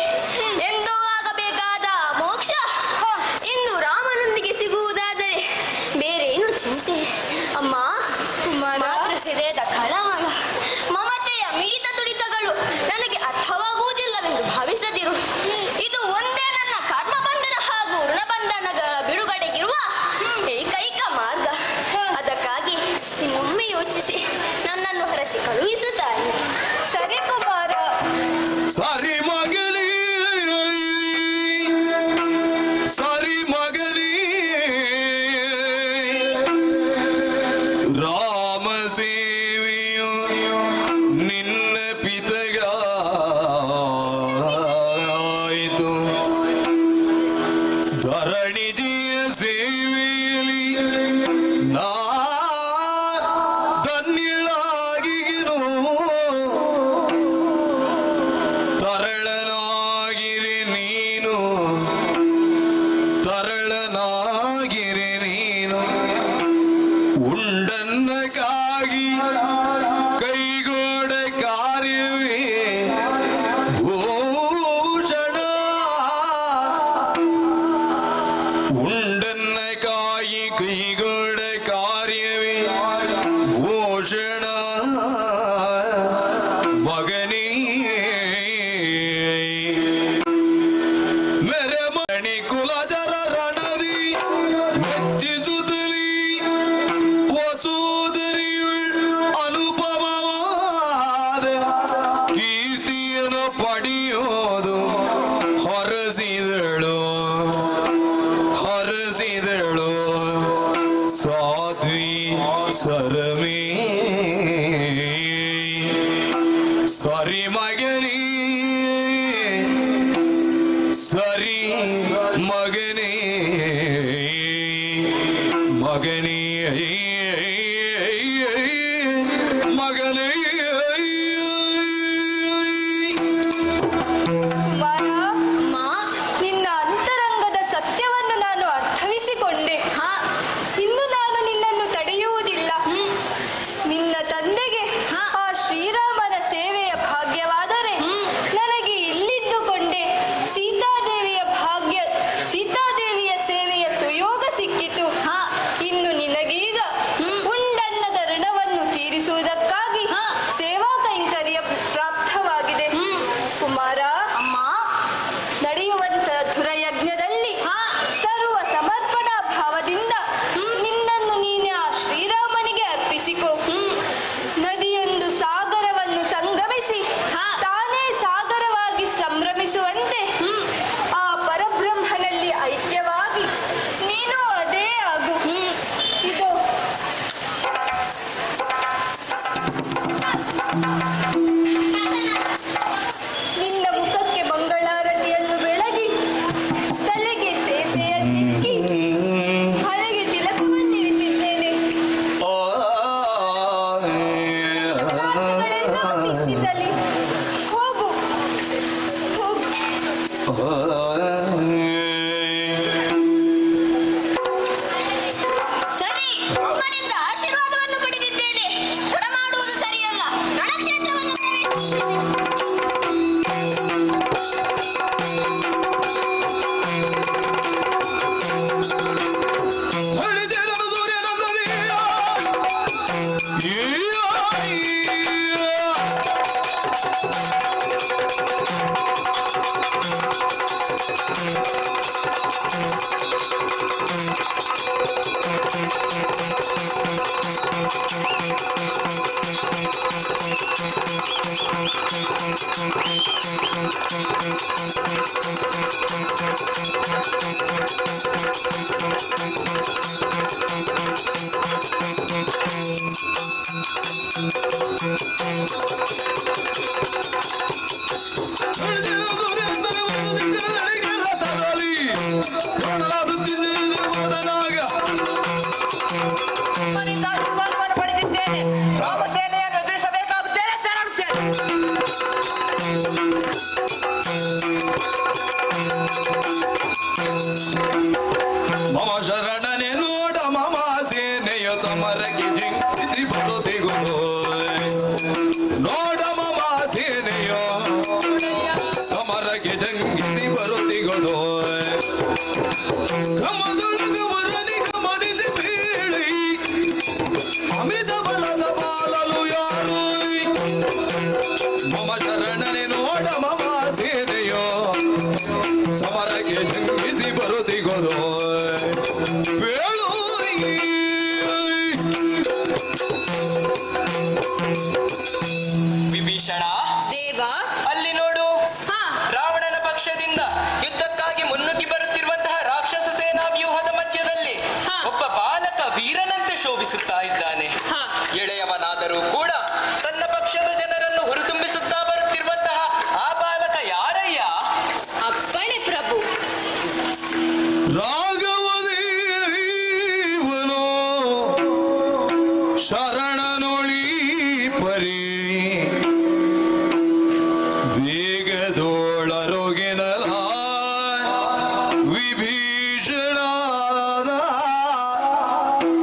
ಸರಿ ಮಗನೇ ಸರಿ ಮಗನೇ ಮಗನೇ ಮಗನೇ ಕುಮಾರ, ನಿನ್ನ ಅಂತರಂಗದ ಸತ್ಯವನ್ನು ನಾನು ಅರ್ಥವಿಸಿಕೊಂಡೆ. ಇನ್ನು ನಾನು ನಿನ್ನನ್ನು ತಡೆಯುವುದಿಲ್ಲ. ನಿನ್ನ ತಂದೆಗೆ ಆ ಶ್ರೀರಾಮನ ಸೇವೆಯ ಭಾಗ್ಯವಾದರೆ ನನಗೆ ಇಲ್ಲಿದ್ದುಕೊಂಡೆ ಸೀತಾದೇವಿಯ ಸೇವೆಯ ಸುಯೋಗ ಸಿಕ್ಕಿತು. ಇನ್ನು ನಿನಗೀಗ ಉಂಡಣ್ಣದ ಋಣವನ್ನು ತೀರಿಸುವುದಕ್ಕಾಗಿ ಸೇವಾ ಕೈಂಕರ್ಯ ಪ್ರಾಪ್ತವಾಗಿದೆ. ಕುಮಾರ, ನಡೆಯುವಂತ ಧುರಯಜ್ಞದಲ್ಲಿ ಸರ್ವ ಸಮರ್ಪಣಾ ಭಾವದಿಂದ ನಿನ್ನನ್ನು ನೀನೆ ಆ ಶ್ರೀರಾಮನಿಗೆ ಅರ್ಪಿಸಿಕೊ. ನದಿಯೊಂದು ಸಾಗರವನ್ನು ಸಂಗಮಿಸಿ ತಾನೇ ಸಾಗರವಾಗಿ ಸಂಭ್ರಮಿಸುವಂತೆ ಆ ಪರಬ್ರಹ್ಮನಲ್ಲಿ ಐಕ್ಯವಾಗಿ ನೀನು ಅದೇ ಆಗು. ಇದು ನಿನ್ನ ಮುಖಕ್ಕೆ ಮಂಗಳಾರತಿಯನ್ನು ಬೆಳಗಿ ತಲೆಗೆ ಸೇಸೆಯನ್ನಿಕ್ಕಿ ಹಣೆಗೆ ತಿಲಕವನ್ನಿರಿಸಿದ್ದೇನೆ. ಮಾತುಗಳೆಲ್ಲ ಸಿಕ್ಕಿಸಲಿ. ಹೋಗು ಹೋಗು. ಸರಿ, ಅಮ್ಮನಿಂದ ಆಶೀರ್ವಾದವನ್ನು ಪಡೆದಿದ್ದೇನೆ. ತಡ ಮಾಡುವುದು ಸರಿಯಲ್ಲ. ರಣಕ್ಷೇತ್ರವನ್ನು ಹೊಳಿದೇನನು ಸೂರ್ಯನಂದದೀಯ ಅಮ್ಮನಿಂದ ಆಶೀರ್ವಾದವನ್ನು ಪಡೆದಿದ್ದೇನೆ. ರಾಮಸೇನೆಯನ್ನು ಎದುರಿಸಬೇಕಾಗುತ್ತೇನೆ. ಮಮ ಶರಣನೆ ನೋಡ ಮಮ ಸೇನೆಯ ಸಮರಕ್ಕೆ ಜಿಂಕಿಸಿ ಬರುತ್ತಿಗುದು ನೋಡ ಮಮ ಸೇನೆಯ ಸಮರಕ್ಕೆ ಜಂಗಿಸಿ ಬರುತ್ತಿಗುದು ಗಮದೊಳಗವರನಿ ಗಮನಿಸಿ ಬೀಳಿ ಅಮಿತ ಬಲದ ಬಾಲಲು ಯಾರು ಮಮ ಶರಣನೆ ನೋಡ ಮಮ ಸೇನೆಯ ಸಮರಕ್ಕೆ ಜಂಗಿಸಿ ಬರುತ್ತಿಗುದು ಬೇಳು ವಿಭೀಷಣ, ದೇವ, ಅಲ್ಲಿ ನೋಡು, ರಾವಣನ ಪಕ್ಷದಿಂದ ಯುದ್ಧಕ್ಕಾಗಿ ಮುನ್ನುಗ್ಗಿ ಬರುತ್ತಿರುವಂತಹ ರಾಕ್ಷಸ ಸೇನಾ ವ್ಯೂಹದ ಮಧ್ಯದಲ್ಲಿ ಒಬ್ಬ ಬಾಲಕ ವೀರನಂತೆ ಶೋಭಿಸುತ್ತಾ ಇದ್ದಾನೆ. ಎಳೆಯವನಾದರೂ ಕೂಡ ತನ್ನ ಪಕ್ಷದ ಜನರನ್ನು ಹುರಿತುಂಬಿಸುತ್ತಾ ಬರುತ್ತಿರುವಂತಹ ಆ ಬಾಲಕ ಯಾರಯ್ಯ? ಅಪ್ಪಣೆ ಪ್ರಭು. ರಾಘವದೇವನೋ ಶರಣನೊಳಿ ಪರಿ ವೇಗದೋಳರೊಗೆನಲ ವಿಭೀಷಣಾದ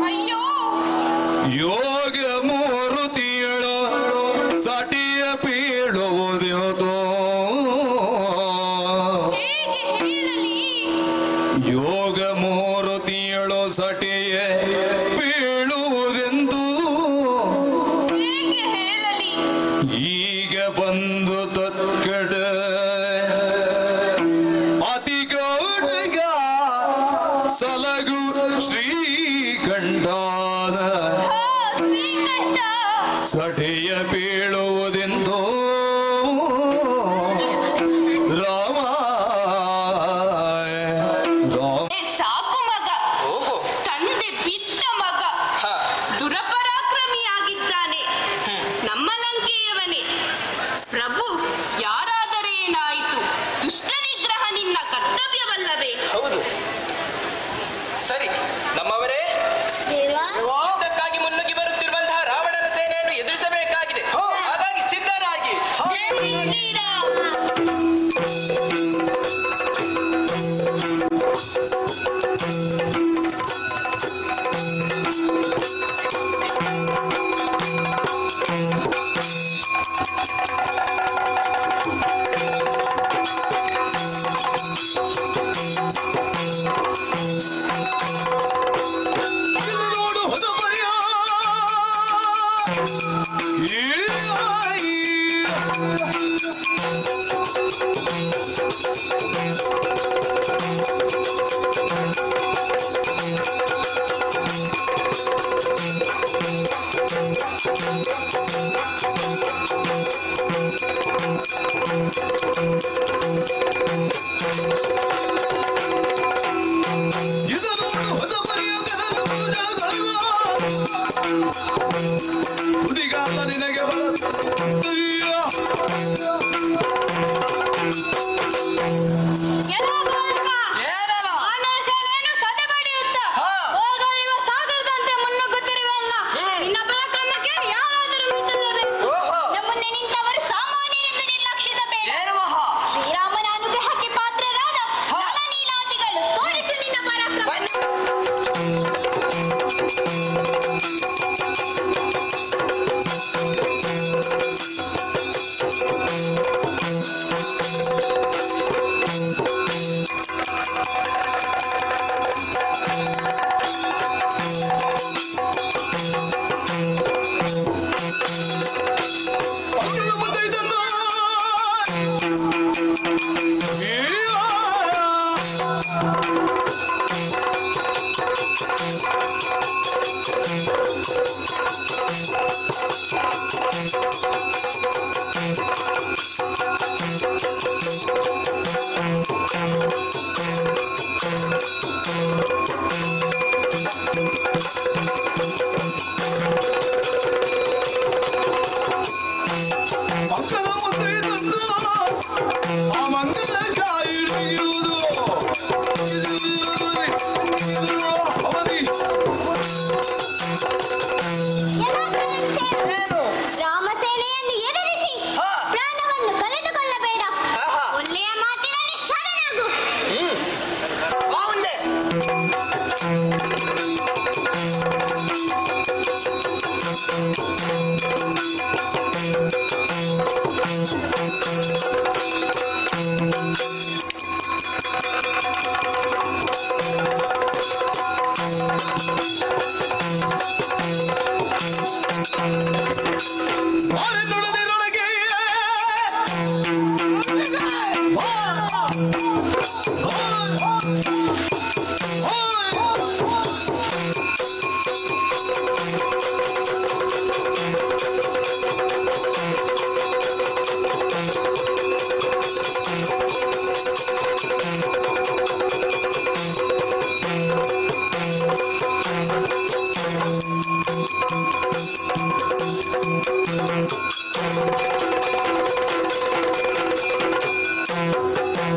ಅಯ್ಯೋ, ಯೋಗ ಮೂರುತಿಯಳು ಸಟಿಯ ಪೀಳುವುದೋ ಹೇಗೆ ಹೇಳಲಿ? ಯೋಗ ಮೂರುತಿಯಳು ಸಟಿಯ ಬೀಳುವುದೆಂದು ಹೇಗೆ ಹೇಳಲಿ? ಈಗ ಬಂದು ತತ್ಕಡ ಅತಿ ಗೌಡಗ ಸಲಗು ಶ್ರೀಕಂಠಾದ ಶ್ರೀಕಂಠ, ಸಟೆಯ ಬೀಳುವುದೆಂದು ರಾಮ ರಾಮ ಸಾಕು ಮಗ. ಓಹೋ, ತಂದೆ ಬಿದ್ದ ಮಗ ದುರಪರಾಕ್ರಮಿಯಾಗಿದ್ದಾನೆ. ನಮ್ಮ ಲಂಕೆಯವನೇ ತುದಿಗಾಲ ನಿನಗೆ ಮಕ್ಕಳ ಮುಂದೆ ತಂದು ಆ ಮಂಗಲ ಕಾಯಿ ಹಿಡಿಯುವುದು ಅವಧಿ. ರಾಮಸೇನೆಯನ್ನು ಎದುರಿಸಿ ಪ್ರಾಣವನ್ನು ಕಳೆದುಕೊಳ್ಳಬೇಡ. ಒಳ್ಳೆಯ ಮಾತಿನಲ್ಲಿ ಶರಣಾಗು. ಬಾವುಂಡೆ ಬಾರಿನೊಡನೆರೊಳಗೆ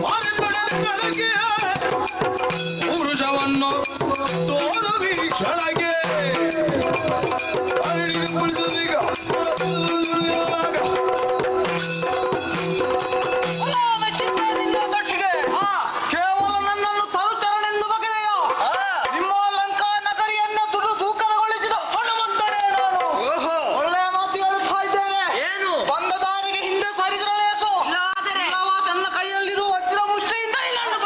ಬಾರಿನೊಡನೆರೊಳಗೆ ವೃಷವನ್ನು ತೋರ ವೀಕ್ಷಣೆಗೆ ಅಡಿಪಡಿಸದೀಗ ನಿನ್ನ ದಕ್ಷಿಗೆ ಕೇವಲ ನನ್ನನ್ನು ತರುತ್ತರನೆಂದು ಬಗೆದೆಯ ನಿಮ್ಮ ಲಂಕಾ ನಗರಿಯನ್ನ ಸುಡು ಸೂಕರಗೊಳಿಸಿದ ಹನುಮಂತನೇ ನಾನು. ಒಳ್ಳೆಯ ಮಾತು ಹೇಳುತ್ತಾ ಇದ್ದೇನೆ. ಏನು ಬಂದ ದಾರಿಗೆ ಹಿಂದೆ ಸರಿದ್ರಲೇಸು ಇಲ್ಲವಾ ತನ್ನ ಕೈಯಲ್ಲಿರುವ ವಜ್ರ ಮುಷ್ಟಿಯಿಂದ ನಿನ್ನನ್ನು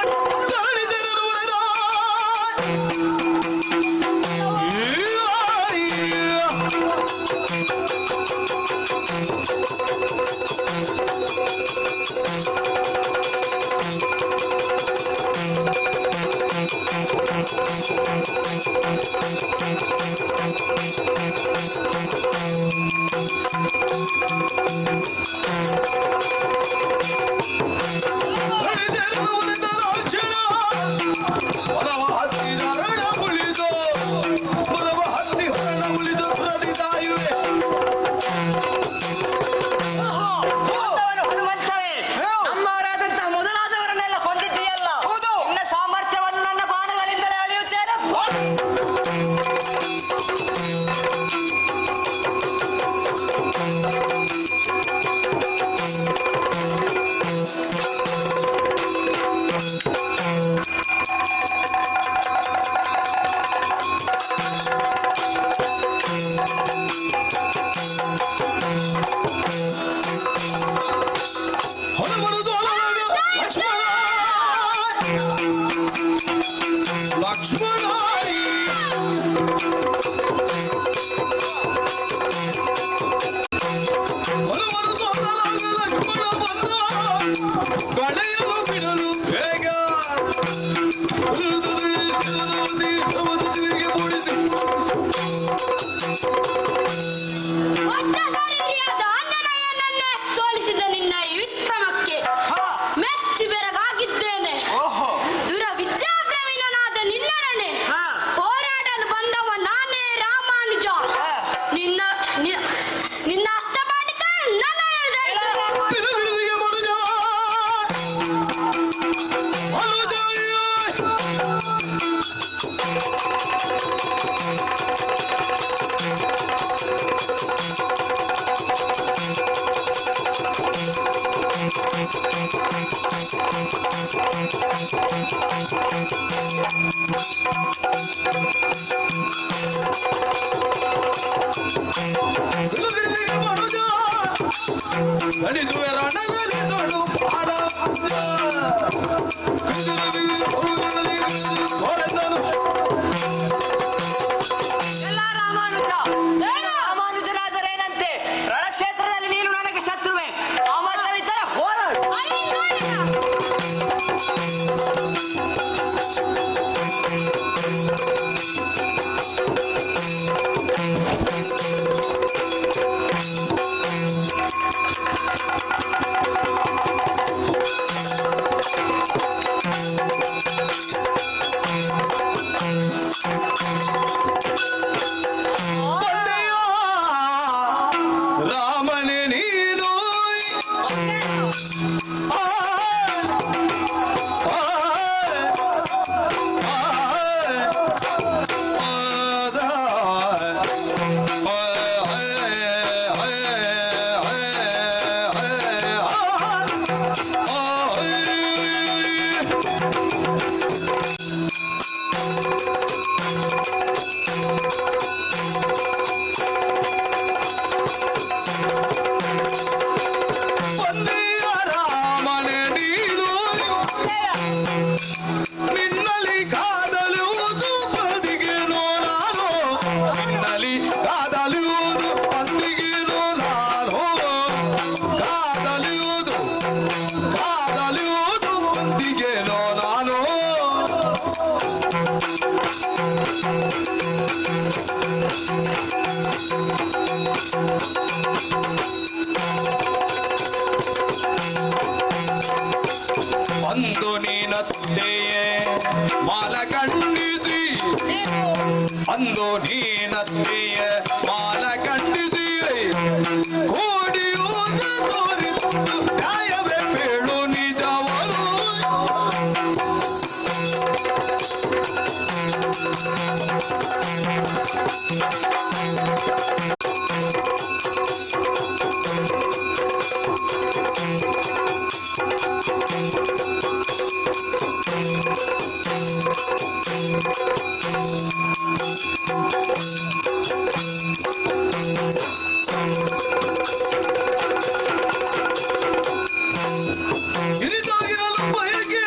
ನಮ್ಮವರಾದಂತಹ ಮೊದಲಾದವರನ್ನೆಲ್ಲ ಕೊಂದಿದ್ದೀಯಲ್ಲ. ನಿನ್ನ ಸಾಮರ್ಥ್ಯವನ್ನು ನನ್ನ ಬಾಣಗಳಿಂದಲೇ ಅಳೆಯುತ್ತೇನೆ. ನಡೆಸುವೆ ರಣದಲ್ಲಿ ತೊಡು ಪಾಡ ಹೊರೆದನು ಎಲ್ಲ ರಾಮಾನುಜ ರಾಮಾನುಜನಾದರೇನಂತೆ ರಣಕ್ಷೇತ್ರದಲ್ಲಿ ನೀನು ನನಗೆ ಶತ್ರುವೆ ಸಾಮರ್ಥ್ಯವಿದ್ದರೆ ಹೋರಾಡು ರಾಮನೇ ನೀನು ನಿನ್ನಲ್ಲಿ ಕಾದಲುವುದು ಬದಿಗೇನೋ ನಾನು ನಿನ್ನಲ್ಲಿ ಕಾದಲುವುದು ಬಂದಿಗೇನೋ ನಾನು ಕಾದಲುವುದು ಬಂದಿಗೇನೋ ನಾನು ಅಂದು ನೀನತ್ತೆಯೇ ಮಾಲ ಖಂಡಿಸಿ ಅಂದು ನೀನತ್ತೆಯ ಮಾಲ ಖಂಡಿಸಿ ಕೋಡಿಯುವುದ ತೋರಿತು ನ್ಯಾಯವೇ ಬೇಳು ನಿಜವನು ಇರಿದಾಗಿರಲು ಬಯಕೆ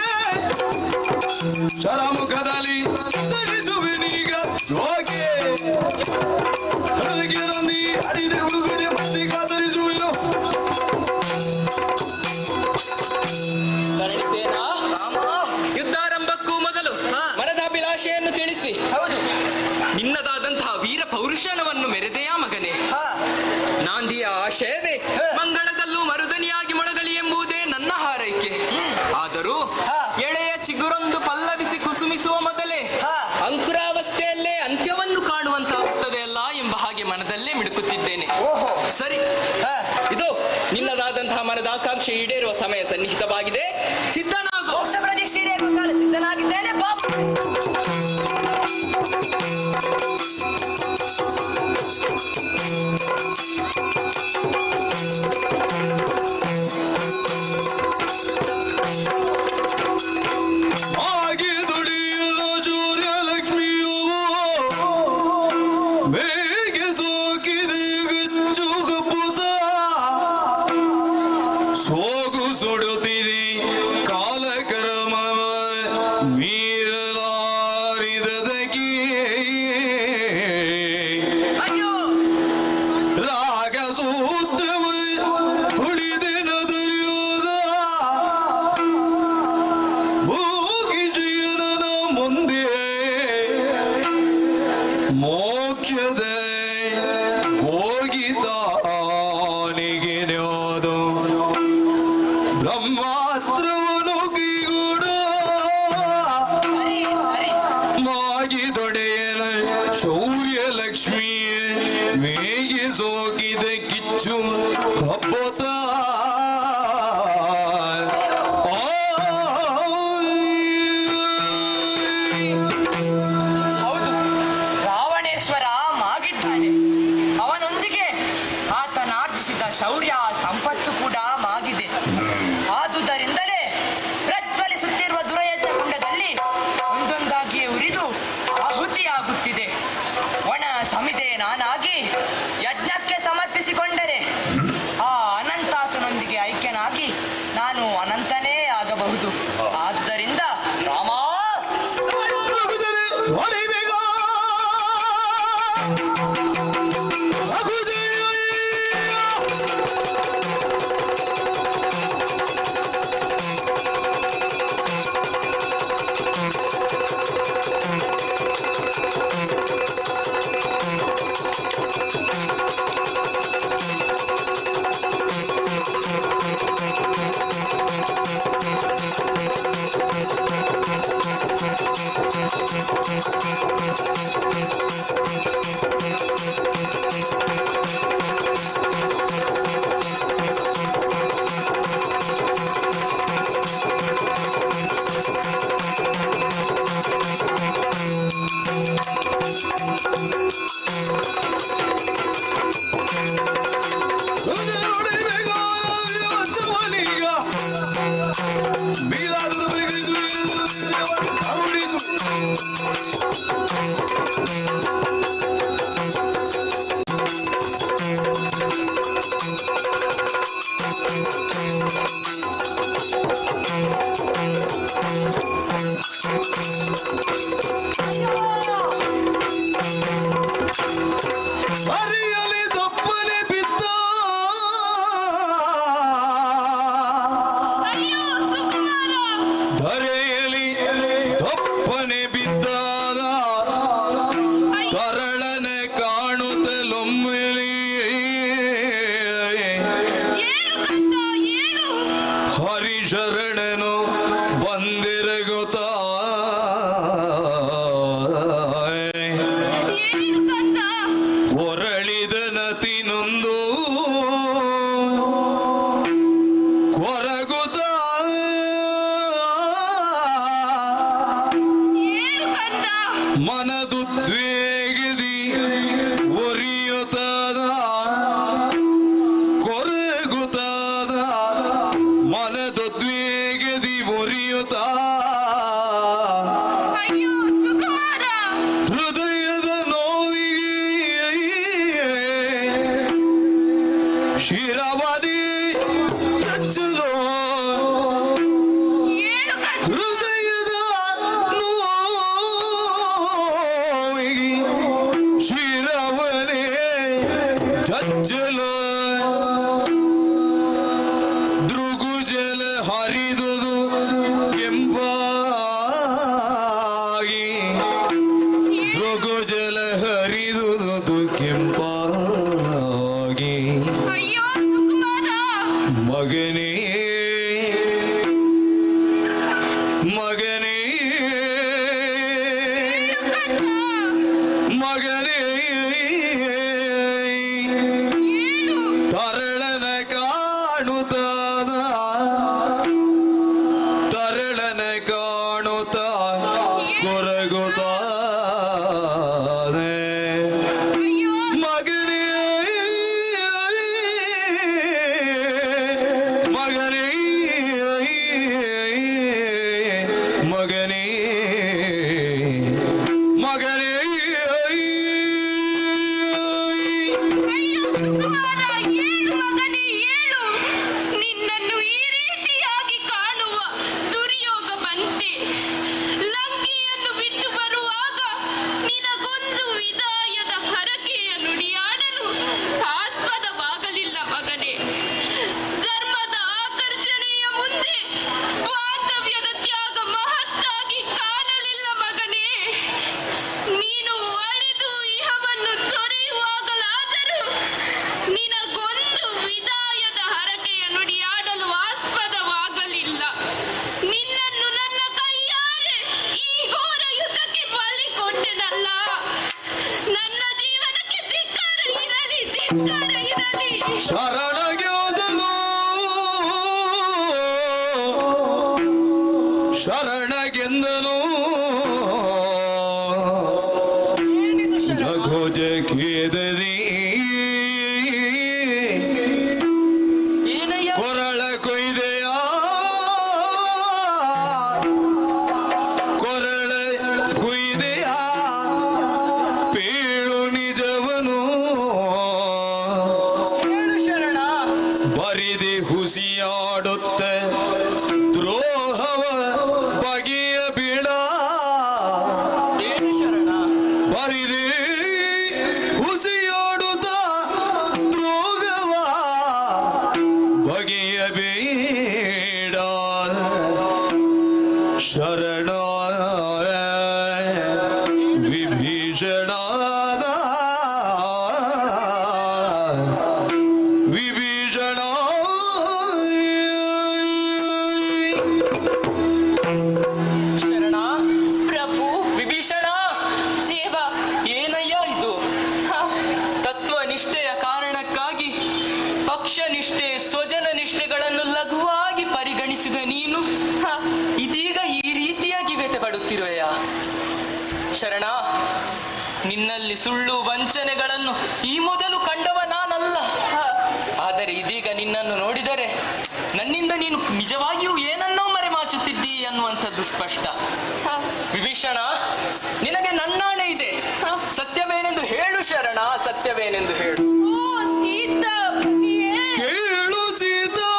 ಶರಮುಖದಲ್ಲಿ ಧರಿಸುವೆ ನೀಗ ಯೋಗೆ ಅದಕ್ಕೆ ನಂದಿ ಅಡಿದ ಹುಡುಗಡೆ ಮತ್ತೆ ಕಾತರಿಸುವೆನು ಕರಣಿಸೇನಾ ಯುದ್ಧಾರಂಭಕ್ಕೂ ಮೊದಲು ಮನದಾಭಿಲಾಷೆಯನ್ನು ತಿಳಿಸಿ ಹೌದು ನಿನ್ನದಾದಂತಹ ವೀರ ಪೌರುಷನವನ್ನು ಮೆರೆದೆಯ ಮಗನೇ ನಾಂದಿಯ ಆಶಯವೇ ಮಂಗಳದಲ್ಲೂ ಮರುದನಿಯಾಗಿ ಮೊಳಗಲಿ ಎಂಬುದೇ ನನ್ನ ಹಾರೈಕೆ ಆದರೂ ಎಳೆಯ ಚಿಗುರೊಂದು ಪಲ್ಲವಿಸಿ ಕುಸುಮಿಸುವ ಮೊದಲೇ ಅಂಕುರಾವಸ್ಥೆಯಲ್ಲೇ ಅಂತ್ಯವನ್ನು ಕಾಣುವಂತಾಗುತ್ತದೆ ಅಲ್ಲ ಎಂಬ ಹಾಗೆ ಮನದಲ್ಲೇ ಮಿಡುಕುತ್ತಿದ್ದೇನೆ ಸರಿ ಇದು ನಿನ್ನದಾದಂತಹ ಮನದ ಆಕಾಂಕ್ಷೆ ಈಡೇರುವ ಸಮಯ ಸನ್ನಿಹಿತವಾಗಿದೆ ಸಿದ್ಧನಾಗು ಮೋಕ್ಷ ಪ್ರದೀಕ್ಷೆ ಈಡೇರುವ ಕಾಲ ಸಿದ್ಧನಾಗಿದ್ದೇನೆ ಬಾಬು ಹಾಗೆ ದುಡಿಯಲು ಸೂರ್ಯಲಕ್ಷ್ಮಿಯು ಬೇಗ ಸೋಕಿದೆ ಗಚ್ಚು ಕಪ್ಪುತ ಸೋಗು ಸುಡುತ್ತಿದೆ ಕಾಲಕರ್ಮ ಮೀರಲಾರಿದದಕ್ಕೆ ಅಯ್ಯೋ ರಾಗ ಸೂತ್ರವು ತುಳಿದೆನ ದೊರೆಯುವುದ ಭೋಗಿ ಜಯನ ಮುಂದೆ ಮೋಕ್ಷದ ಹೋಗಿತಾನಿಗೆ ನ್ಯೋದು ಬ್ರಹ್ಮಾತ್ರವನು ಕೈಗೂಡ ಮಾಗಿ ತೊಡೆಯನ ಶೌರ್ಯ ಲಕ್ಷ್ಮಿಯ ಮೇಗೆ ಸೋಗಿದ ಕಿಚ್ಚು ಹಬ್ಬತ ಹೌದು ರಾವಣೇಶ್ವರ ಮಾಗಿದ್ದಾನೆ ಅವನೊಂದಿಗೆ ಆತನಾರ್ಜಿಸಿದ ಶೌರ್ಯ ಸಂಪತ್ತು ಕೂಡ ಮಾಗಿದೆ ಆದುದರಿಂದಲೇ ಪ್ರಜ್ವಲಿಸುತ್ತಿರುವ ದುರಯಜ್ಞ ಕುಂಡದಲ್ಲಿ ಒಂದೊಂದಾಗಿಯೇ ಉರಿದು ಆಹುತಿಯಾಗುತ್ತಿದೆ ಒಣ ಸಮಿದೆ ನಾನಾಗಿ ಯಜ್ಞಕ್ಕೆ ಸಮರ್ಪಿಸಿಕೊಂಡರೆ ಆ ಅನಂತ ಚಚ್ಚಲೋ ಏಳು ಕಂದ. ಹೃದಯದ ನೋವಿಗೆ ಶಿರವನೇ ಚಚ್ಚಲೋ ದೃಗುಜಲ ಹರಿದುದು ಕೆಂಪಾಗಿ ದೃಗುಜಲ ಹರಿದುದು ಕೆಂಪಾಗಿ ಅಯ್ಯೋ ಸುಕುಮಾರ. ಮಗನೇ ಮಗನೇ ಕಂದ. ಮಗನೇ ಏಳು. ತರಳನ ಕಾಣುತ್ತಾದ ತರಳನ ಕಾಣುತ್ತ ಕೊರಗುತ್ತಾದೆ ಅಯ್ಯೋ ಮಗನೇ ಮಗನೇ ಮಗನೇ ಮಗನೇ ಅಯ್ಯೋ ಸುಕುಮಾರ, ಏಳು ಮಗನೇ ಏಳು. ನಿನ್ನನ್ನು ಈ ರೀತಿಯಾಗಿ ಕಾಣುವ ದುರ್ಯೋಗ ಬಂತೆ. ಲಂಕೆಯನ್ನು ಬಿಟ್ಟು ಬರುವಾಗ ನಿನಗೊಂದು ವಿದಾಯದ ಹರಕೆಯ ನುಡಿಯಾಡಲು ಆಸ್ಪದವಾಗಲಿಲ್ಲ ಮಗನೇ. ಧರ್ಮದ ಆಕರ್ಷಣೆಯ ಮುಂದೆ ಬಾಂಧವ್ಯದ ತ್ಯಾಗ ಮಹತ್ತಾಗಿ ಕಾಣಲಿಲ್ಲ ಮಗನೇ. ನೀನು ಅಳಿದು ಇಹವನ್ನು ತೊರೆಯುವಾಗಲಾದರೂ ನಿನಗೊಂದು ವಿದಾಯದ ಹರಕೆಯ ನುಡಿಯಾಡಲು ಆಸ್ಪದವಾಗಲಿಲ್ಲ. ನಿನ್ನನ್ನು ನನ್ನ ಕೈಯಾರೆ ಈ ಘೋರ ಯುದ್ಧಕ್ಕೆ ಬಲಿ ಕೊಟ್ಟೆನಲ್ಲ. ನನ್ನ ಜೀವನಕ್ಕೆ ಧಿಕ್ಕಾರ ಇರಲಿ, ಧಿಕ್ಕಾರ ಇರಲಿ. ಶರಣಗೆದನು ಶರಣಗೆಂದನು ರಘೋಜ ಕೇದರಿ ಏನಯ್ಯ ಕೊರಳ ಕೊಯ್ದೆಯ ಕೊರಳ ಕೊಯ್ದೆಯ ಪೇಳು ನಿಜವನು ಹೇಳು ಶರಣ. ಬರಿದೆ ಹುಸಿಯಾಡುತ್ತ ದ್ರೋಹವ ಬಗೆಯ ಬಿಡ ಹೇಳು ಶರಣ. ಬರಿದೆ ಹುಸಿಯಾಡುತ್ತ ದ್ರೋಹವ ಬಗೆಯ ಬೇಡ ಶರಣ ವಿಭೀಷಣಾದ ವಿಭೀಷಣ ಶರಣ. ಪ್ರಭು. ವಿಭೀಷಣ. ದೇವ. ಏನಯ್ಯ ಇದು? ಹ. ತತ್ವನಿಷ್ಠೆಯ ಕಾರಣಕ್ಕಾಗಿ ಪಕ್ಷನಿಷ್ಠೆ ಸ್ವಜನ ನಿಷ್ಠೆಗಳನ್ನು ಲಘುವಾಗಿ ಪರಿಗಣಿಸಿದ ನೀನು ಹ. ಇದೀಗ ಈ ರೀತಿಯಾಗಿ ವ್ಯತೆ ಪಡುತ್ತಿರುವೆಯಾ? ಶರಣ, ನಿನ್ನಲ್ಲಿ ಸುಳ್ಳು ವಂಚನೆಗಳನ್ನು ಈ ಮೊದಲು ಕಂಡವ ನಾನಲ್ಲ. ಹ. ಆದರೆ ಇದೀಗ ನಿನ್ನನ್ನು ನೋಡಿದರೆ ನನ್ನಿಂದ ನೀನು ನಿಜವಾಗಿಯೂ ಏನನ್ನೋ ಮರೆಮಾಚುತ್ತಿದ್ದೀ ಅನ್ನುವಂಥದ್ದು ಸ್ಪಷ್ಟ. ಹ. ವಿಭೀಷಣ, ನಿನಗೆ ನನ್ನಾಣೆ ಇದೆ. ಹ. ಸತ್ಯವೇನೆಂದು ಹೇಳು ಶರಣ, ಸತ್ಯವೇನೆಂದು ಹೇಳು. ಓ ಸೀತಾಪತಿಯೇ. ಕೇಳು ಸೀತಾಪತಿಯೇ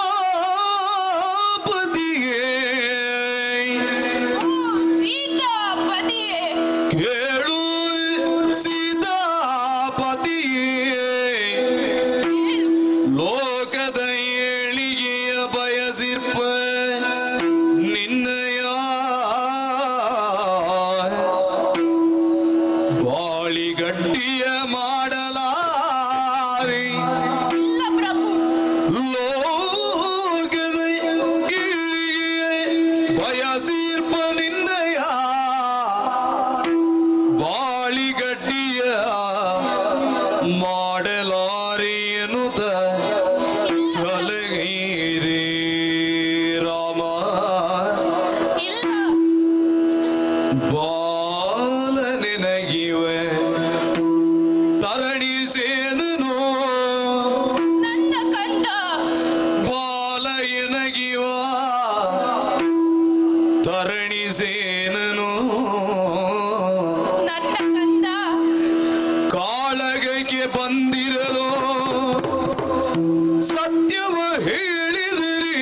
ಓ ಸೀತಾಪತಿಯೇ. ಕೇಳು ಸೀತಾಪತಿಯೇ ಲೋಕದ ಏಳಿಗೆಯ ಬಯಸಿರ್ಪ ನಿನ್ನಯ ಬಾಳಿಗಟ್ಟಿಯ ಮಾಡಲಾರಿ ಇಲ್ಲ ಪ್ರಭು. ಲೋಕದ ಏಳಿಗೆಯ ಬಯಸಿರ್ಪ ನಿನ್ನಯ ಬಾಳಿಗಟ್ಟಿಯ ಮಾಡಲಾರಿ ಎನ್ನುತ್ತ ಸಲಗೈರಿ ರಾಮ ಇಲ್ಲ. ಬಾಲ ನಿನಗಿವೆ ತರಣಿಸೇನನು ನನ್ನ ಕಂದ. ಬಾಲ ಎನಗಿವ ತರಣಿಸೇನನು ನನ್ನ ಕಂದ. ಕಾಳಗಕ್ಕೆ ಬಂದಿರಲು ಸತ್ಯವ ಹೇಳಿದಿರಿ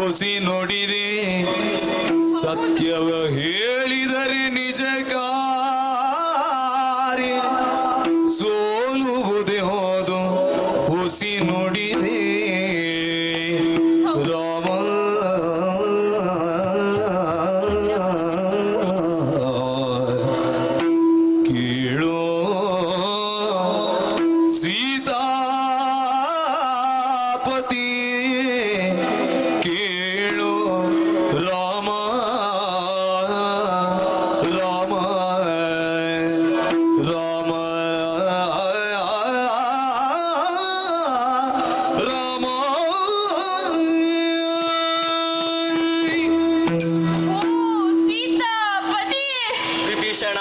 ಹುಸಿ ನುಡಿದೆ ಸತ್ಯವ ಹೇಳಿದರೆ ನಿಜ ಕಾರ್ಯ ಸೋಲುವುದೇ ಹೋದು ಹುಸಿ ನುಡಿದೆ ರಾಮ ಕೇಳೋ ಸೀತಾಪತಿ ಕೇಳೋ ರಾಮ ರಾಮ ರಾಮ ರಾಮ ಓ ಸೀತಾಪತಿ, ವಿಭೀಷಣ,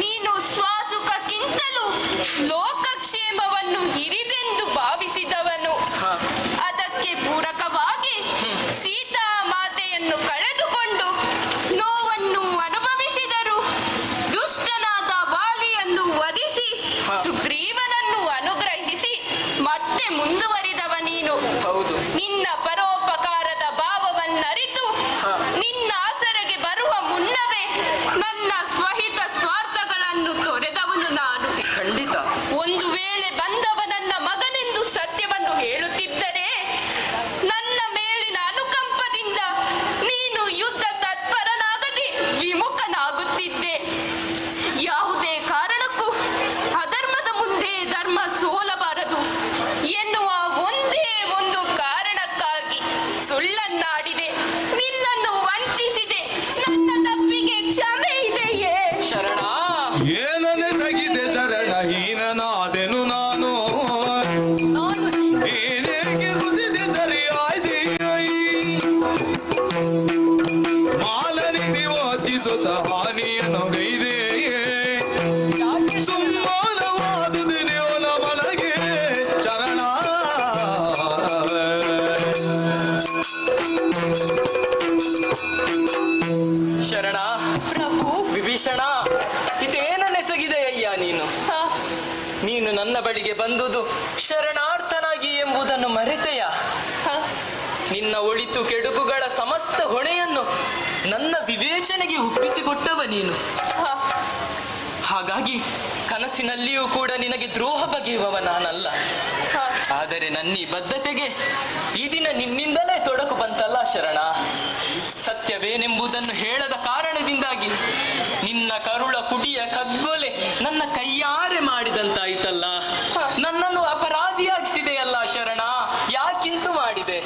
ನೀನು ಸ್ವಸುಖಕ್ಕಿಂತಲೂ ಲೋಕಕ್ಷೇಮವನ್ನು ಹಿರಿದೆಂದು ಭಾವಿಸಿದವನು. ಅದಕ್ಕೆ ಪೂರಕವಾಗಿ ಸೀತಾ ಮಾತೆಯನ್ನು ಕಳೆದುಕೊಂಡು ನೋವನ್ನು ಅನುಭವಿಸಿದರು. ದುಷ್ಟನಾದ ವಾಲಿಯನ್ನು ವಧಿಸಿ ಸುಗ್ರೀವನನ್ನು ಅನುಗ್ರಹಿಸಿ ಮತ್ತೆ ಮುಂದುವರಿದವ ನೀನು. ಹೌದು. ನಿನ್ನ ಪರೋಪಕಾರದ ಭಾವವನ್ನರಿತು ನಿನ್ನ ಆಸರೆಗೆ ಬರುವ ಮುನ್ನವೇ ನನ್ನ ಸ್ವಹಿತ ಸ್ವಾರ್ಥಗಳನ್ನು ತೊರೆದವನು ನಾನು. ಖಂಡಿತ. ಒಂದು ವೇಳೆ ಬಂದವ ನನ್ನ ಮಗನೆಂದು ಸತ್ಯವನ್ನು ಹೇಳುತ್ತಿದ್ದರೆ ನನ್ನ ಮೇಲಿನ ಅನುಕಂಪದಿಂದ ನೀನು ಯುದ್ಧ ತತ್ಪರನಾಗದೆ ವಿಮುಖನಾಗುತ್ತಿದ್ದೆ. ಯಾವುದೇ ಕಾರಣಕ್ಕೂ ಅಧರ್ಮದ ಮುಂದೆ ಧರ್ಮ ಸೋಲಬಾರದು ಎನ್ನುವ ಒಂದೇ ಒಂದು ಕಾರಣಕ್ಕಾಗಿ ಸುಳ್ಳನ್ನಾಡಿದೆ, ನಿನ್ನನ್ನು ವಂಚಿಸಿದೆ. ನನ್ನ ತಪ್ಪಿಗೆ ಕ್ಷಮೆ ಇದೆಯೇ? ಶರಣ, ಏನನೆ ತೆಗಿದೆ ಶರಣ ಹೀನನಾದೆನು ನಾನು ಏನೇಗೆ ರುಚಿದೆ ಸರಿಯಾಯ್ದೆ ಮಾಲನಿಧಿ ವಂಚಿಸುತ್ತ ಹಾನಿಯನ್ನು ಗೈದೆ ಸುಮ್ಮನವಾದುದು ನೇವಲ ಮಲಗೆ ಶರಣ ಶರಣ. ಪ್ರಭು, ವಿಭೀಷಣ, ಇದೇನೆಸಗಿದೆ ಅಯ್ಯ ನೀನು? ಹ, ನೀನು ನನ್ನ ಬಳಿಗೆ ಬಂದುದು ಶರಣಾರ್ಥನಾಗಿ ಎಂಬುದನ್ನು ಮರೆತೆಯ? ಹ, ನಿನ್ನ ಒಳಿತು ಕೆಡುಕುಗಳ ಸಮಸ್ತ ಹೊಣೆಯನ್ನು ನನ್ನ ವಿವೇಚನೆಗೆ ಒಪ್ಪಿಸಿಕೊಟ್ಟವ ನೀನು. ಹ, ಹಾಗಾಗಿ ಕನಸಿನಲ್ಲಿಯೂ ಕೂಡ ನಿನಗೆ ದ್ರೋಹ ಬಗೆಯುವವ ನಾನಲ್ಲ. ಹ. ಆದರೆ ನನ್ನೀ ಬದ್ಧತೆಗೆ ಈ ದಿನ ನಿನ್ನಿಂದಲೇ ತೊಡಕು ಬಂತಲ್ಲ ಶರಣ. ಸತ್ಯವೇನೆಂಬುದನ್ನು ಹೇಳದ ಕಾರಣದಿಂದಾಗಿ ನಿನ್ನ ಕರುಳ ಕುಡಿಯ ಕಗ್ಗೊಲೆ ನನ್ನ ಕೈಯಾರೆ ಮಾಡಿದಂತಾಯ್ತಲ್ಲ. ನನ್ನನ್ನು ಅಪರಾಧಿಯಾಗಿಸಿದೆಯಲ್ಲ ಶರಣ. ಯಾಕಿಂತು ಮಾಡಿದೆ?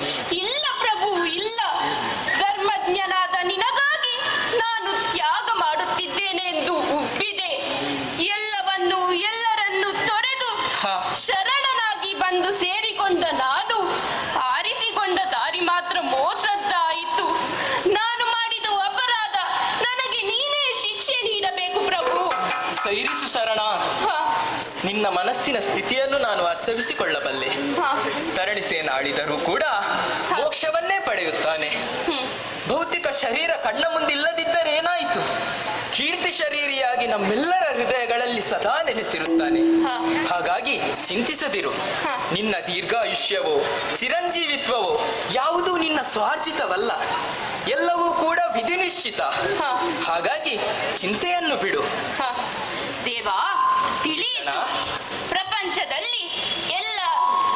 ಇಲ್ಲ ಪ್ರಭು, ಇಲ್ಲ. ಧರ್ಮಜ್ಞನಾದ ನಿನಗಾಗಿ ನಾನು ತ್ಯಾಗ ಮಾಡುತ್ತಿದ್ದೇನೆ ಎಂದು ಉಬ್ಬಿದೆ. ಎಲ್ಲವನ್ನು ಎಲ್ಲರನ್ನು ತೊರೆದು ಶರಣನಾಗಿ ಬಂದು ಸೇರಿಕೊಂಡ ನಾನು ಆರಿಸಿಕೊಂಡ ದಾರಿ ಮಾತ್ರ ಮೋಸದ್ದಾಯಿತು. ನಾನು ಮಾಡಿದ ಅಪರಾಧ ನನಗೆ ನೀನೇ ಶಿಕ್ಷೆ ನೀಡಬೇಕು ಪ್ರಭು. ಸೈರಿಸು ಶರಣ. ಹ, ನಿನ್ನ ಮನಸ್ಸಿನ ಸ್ಥಿತಿಯನ್ನು ನಾನು ಅರ್ಥವಿಸಿಕೊಳ್ಳಬಲ್ಲೆ. ಹ, ತರಣಿಸೇನಾಳಿದರೂ ಕೂಡ ಮೋಕ್ಷವನ್ನೇ ಪಡೆಯುತ್ತಾನೆ. ಭೌತಿಕ ಶರೀರ ಕಣ್ಣ ಮುಂದಿಲ್ಲದಿದ್ದರೆ ಏನಾಯಿತು? ಕೀರ್ತಿ ಶರೀರಿಯಾಗಿ ನಮ್ಮೆಲ್ಲರ ಹೃದಯಗಳಲ್ಲಿ ಸದಾ ನೆಲೆಸಿರುತ್ತಾನೆ. ಹಾಗಾಗಿ ಚಿಂತಿಸದಿರು. ನಿನ್ನ ದೀರ್ಘಾಯುಷ್ಯವೋ ಚಿರಂಜೀವಿತ್ವವೋ ಯಾವುದೂ ನಿನ್ನ ಸ್ವಾರ್ಜಿತವಲ್ಲ. ಎಲ್ಲವೂ ಕೂಡ ವಿಧಿ ನಿಶ್ಚಿತ. ಹಾಗಾಗಿ ಚಿಂತೆಯನ್ನು ಬಿಡು. ಹ. ದೇವಾ, ತಿಳಿಯಿತು. ಪ್ರಪಂಚದಲ್ಲಿ ಎಲ್ಲ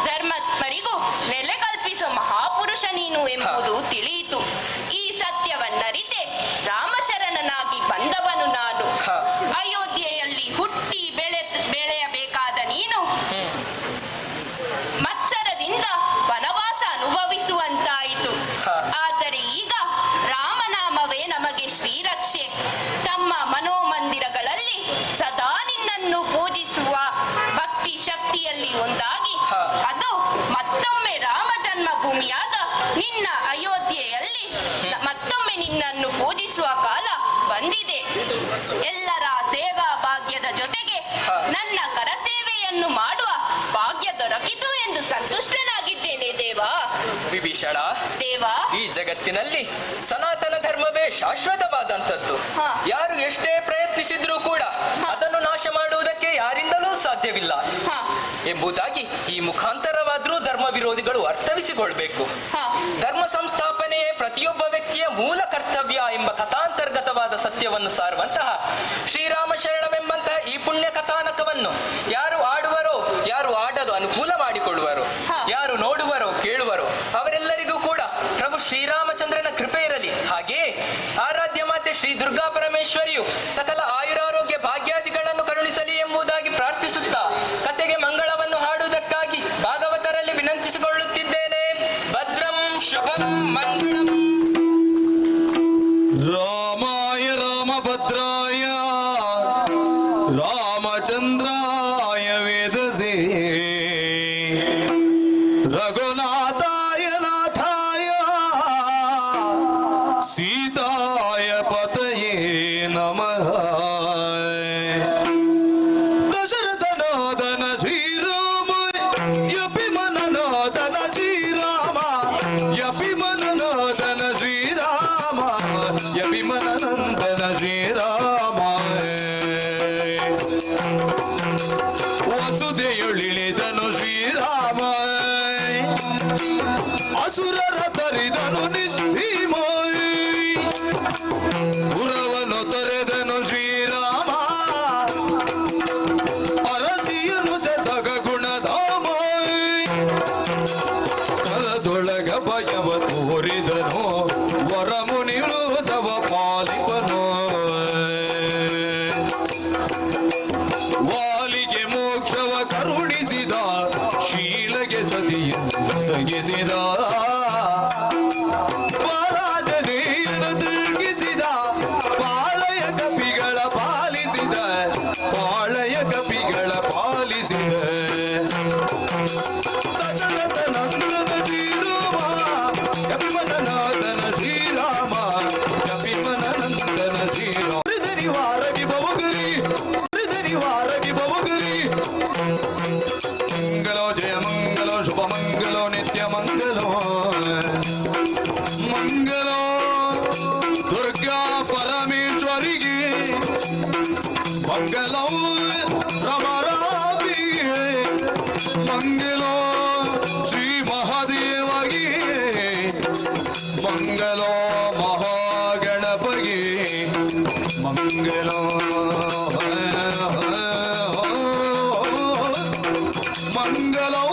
ಧರ್ಮತ್ಮರಿಗೂ ನೆಲೆ ಕಲ್ಪಿಸೋ ಮಹಾಪುರುಷ ನೀನು ಎಂಬುದು ತಿಳಿಯಿತು. ಈ ಸತ್ಯವನ್ನರಿತೆ ರಾಮಶರಣನಾಗಿ ಬಂದವನು ನಾನು. ಅಯೋಧ್ಯೆಯಲ್ಲಿ ಹುಟ್ಟಿ ಬೆಳೆಯಬೇಕಾದ ನೀನು ಮತ್ಸರದಿಂದ ವನವಾಸ ಅನುಭವಿಸುವಂತಾಯಿತು. ಆದರೆ ಈಗ ರಾಮನಾಮವೇ ನಮಗೆ ಶ್ರೀರಕ್ಷೆ. ತಮ್ಮ ಮನೋಮಂದಿರಗಳಲ್ಲಿ ಸದಾ ನಿನ್ನನ್ನು ಪೂಜಿಸುವ ಭಕ್ತಿ ಶಕ್ತಿಯಲ್ಲಿ ಒಂದಾಗಿ ಅದು ಮತ್ತೊಮ್ಮೆ ರಾಮ ಜನ್ಮಭೂಮಿಯಾದ ನಿನ್ನ ಅಯೋಧ್ಯೆಯಲ್ಲಿ ಮತ್ತೊಮ್ಮೆ ನಿನ್ನನ್ನು ಪೂಜಿಸುವ ಕಾಲ ಬಂದಿದೆ. ಎಲ್ಲರ ಸೇವಾ ಭಾಗ್ಯದ ಜೊತೆಗೆ ನನ್ನ ಕರಸೇವೆಯನ್ನು ಮಾಡುವ ಭಾಗ್ಯ ದೊರಕಿತು ಎಂದು ಸಂತುಷ್ಟನಾಗಿದ್ದೇನೆ ದೇವಾ. ವಿಭೀಷಣ, ದೇವಾ, ಈ ಜಗತ್ತಿನಲ್ಲಿ ಸನಾತನ ಧರ್ಮವೇ ಶಾಶ್ವತವಾದಂಥದ್ದು. ಯಾರು ಎಷ್ಟೇ ಪ್ರಯತ್ನಿಸಿದ್ರೂ ಕೂಡ ಅದನ್ನು ನಾಶ ಮಾಡುವುದಕ್ಕೆ ಯಾರಿಂದಲೂ ಸಾಧ್ಯವಿಲ್ಲ ಎಂಬುದಾಗಿ ಈ ಮುಖಾಂತರವಾದ್ರೂ ಧರ್ಮ ವಿರೋಧಿಗಳು ಅರ್ಥವಿಸಿಕೊಳ್ಬೇಕು. ಧರ್ಮ ಸಂಸ್ಥಾಪನೆಯೇ ಮೂಲ ಕರ್ತವ್ಯ ಎಂಬ ಕಥಾಂತರ್ಗತವಾದ ಸತ್ಯವನ್ನು ಸಾರುವಂತಹ ಶ್ರೀರಾಮ ಶರಣವೆಂಬಂತಹ ಈ ಪುಣ್ಯ ಕಥಾನಕವನ್ನು ಯಾರು ಆಡುವರೋ, ಯಾರು ಆಡಲು ಅನುಕೂಲ ಮಾಡಿಕೊಳ್ಳುವರೋ, ಯಾರು ನೋಡುವರೋ ಕೇಳುವರೋ ಅವರೆಲ್ಲರಿಗೂ ಕೂಡ ಪ್ರಭು ಶ್ರೀರಾಮಚಂದ್ರನ ಕೃಪೆ ಇರಲಿ. ಹಾಗೆಯೇ ಆರಾಧ್ಯ ಮಾತೆ ಶ್ರೀ ದುರ್ಗಾ ಪರಮೇಶ್ವರಿಯು ಸಕಲ ಆಯುರಾರೋಗ್ಯ ಭಾಗ್ಯಾದಿಗಳನ್ನು ಕರುಣಿಸಲಿ ಎಂಬುದಾಗಿ ಪ್ರಾರ್ಥಿಸುತ್ತಾ ಕತೆಗೆ ಮಂಗಳವನ್ನು ಹಾಡುವುದಕ್ಕಾಗಿ ಭಾಗವತರಲ್ಲಿ ವಿನಂತಿಸಿಕೊಳ್ಳುತ್ತಿದ್ದೇನೆ. ಭದ್ರಂ ಶುಭಂ ಮಂಗಳಂ. ರಾಮಾಯ ರಾಮಭದ್ರಾಯ ರಾಮಚಂದ್ರಾಯ ವೇದಸೇ ರಘುನಾಥಾಯ ನಾಥಾಯ ಸೀತಾಯ ಪತಯೇ ನಮಃ. ದಶರಥನೋದನ ಶ್ರೀರಾಮ ಯಪಿ ಮನನೋದನ ಶ್ರೀರಾಮ ಯಪಿ ಮನನೋದನ ಶ್ರೀರಾಮ ಯಪಿ ಮನನಂದನ ಶ್ರೀರಾಮ. ವಸುದೆಯೊಳಿಳಿದನು ಶ್ರೀರಾಮ ಅಸುರರ ತರಿದನು ನಿಸ್ಸೀಮ. ಪುರವನ್ನು ತೊರೆದನು ಶ್ರೀರಾಮ ಅರಸಿಯನು ಸಗ ಗುಣಧಾಮ. ಕರದೊಳಗ ಭಯವ ತೋರಿದನು ವರಮುನಿಳುದವ ಪಾಲಿಪನು. ವಾಲಿಗೆ ಮೋಕ್ಷವ ಕರುಣಿಸಿದ ಶೀಲಗೆ ಸತಿಯಿಸಿದ. ಬಾಲಾಜನೇಯನು ತಿರುಗಿಸಿದ ಪಾಳಯ ಕಪಿಗಳ ಪಾಲಿಸಿದ ಪಾಳಯ ಕಪಿಗಳ ಪಾಲಿಸಿದ. ದಶರಥ ನಂದನ ಶ್ರೀರಾಮ ಕಪಿಮನನಾದನ ಶ್ರೀರಾಮ ಕಪಿಮನನಂದನ ಶ್ರೀರಾಮ. ಹರಿದರಿವಾರಗಿ ಬವಗರಿ ಹರಿದರಿವಾರಗಿ ಬವಗರಿ. ಮಂಗಲೋ ಜಯ ಮಂಗಲೋ ಶುಭ ಮಂಗಲೋ ನಿತ್ಯ ಮಂಗಲೋ ಮಂಗಲೋ ದುರ್ಗಾ ಪರಮೇಶ್ವರಿಗೆ ಮಂಗಲೋ ರಮರಾಭಿಗೆ ಮಂಗಲೋ ಶ್ರೀ ಮಹಾದೇವಗೆ ಮಂಗಲೋ ಮಹಾಗಣಪಗೆ ಮಂಗಲೋ ಮಂಗಲೋ.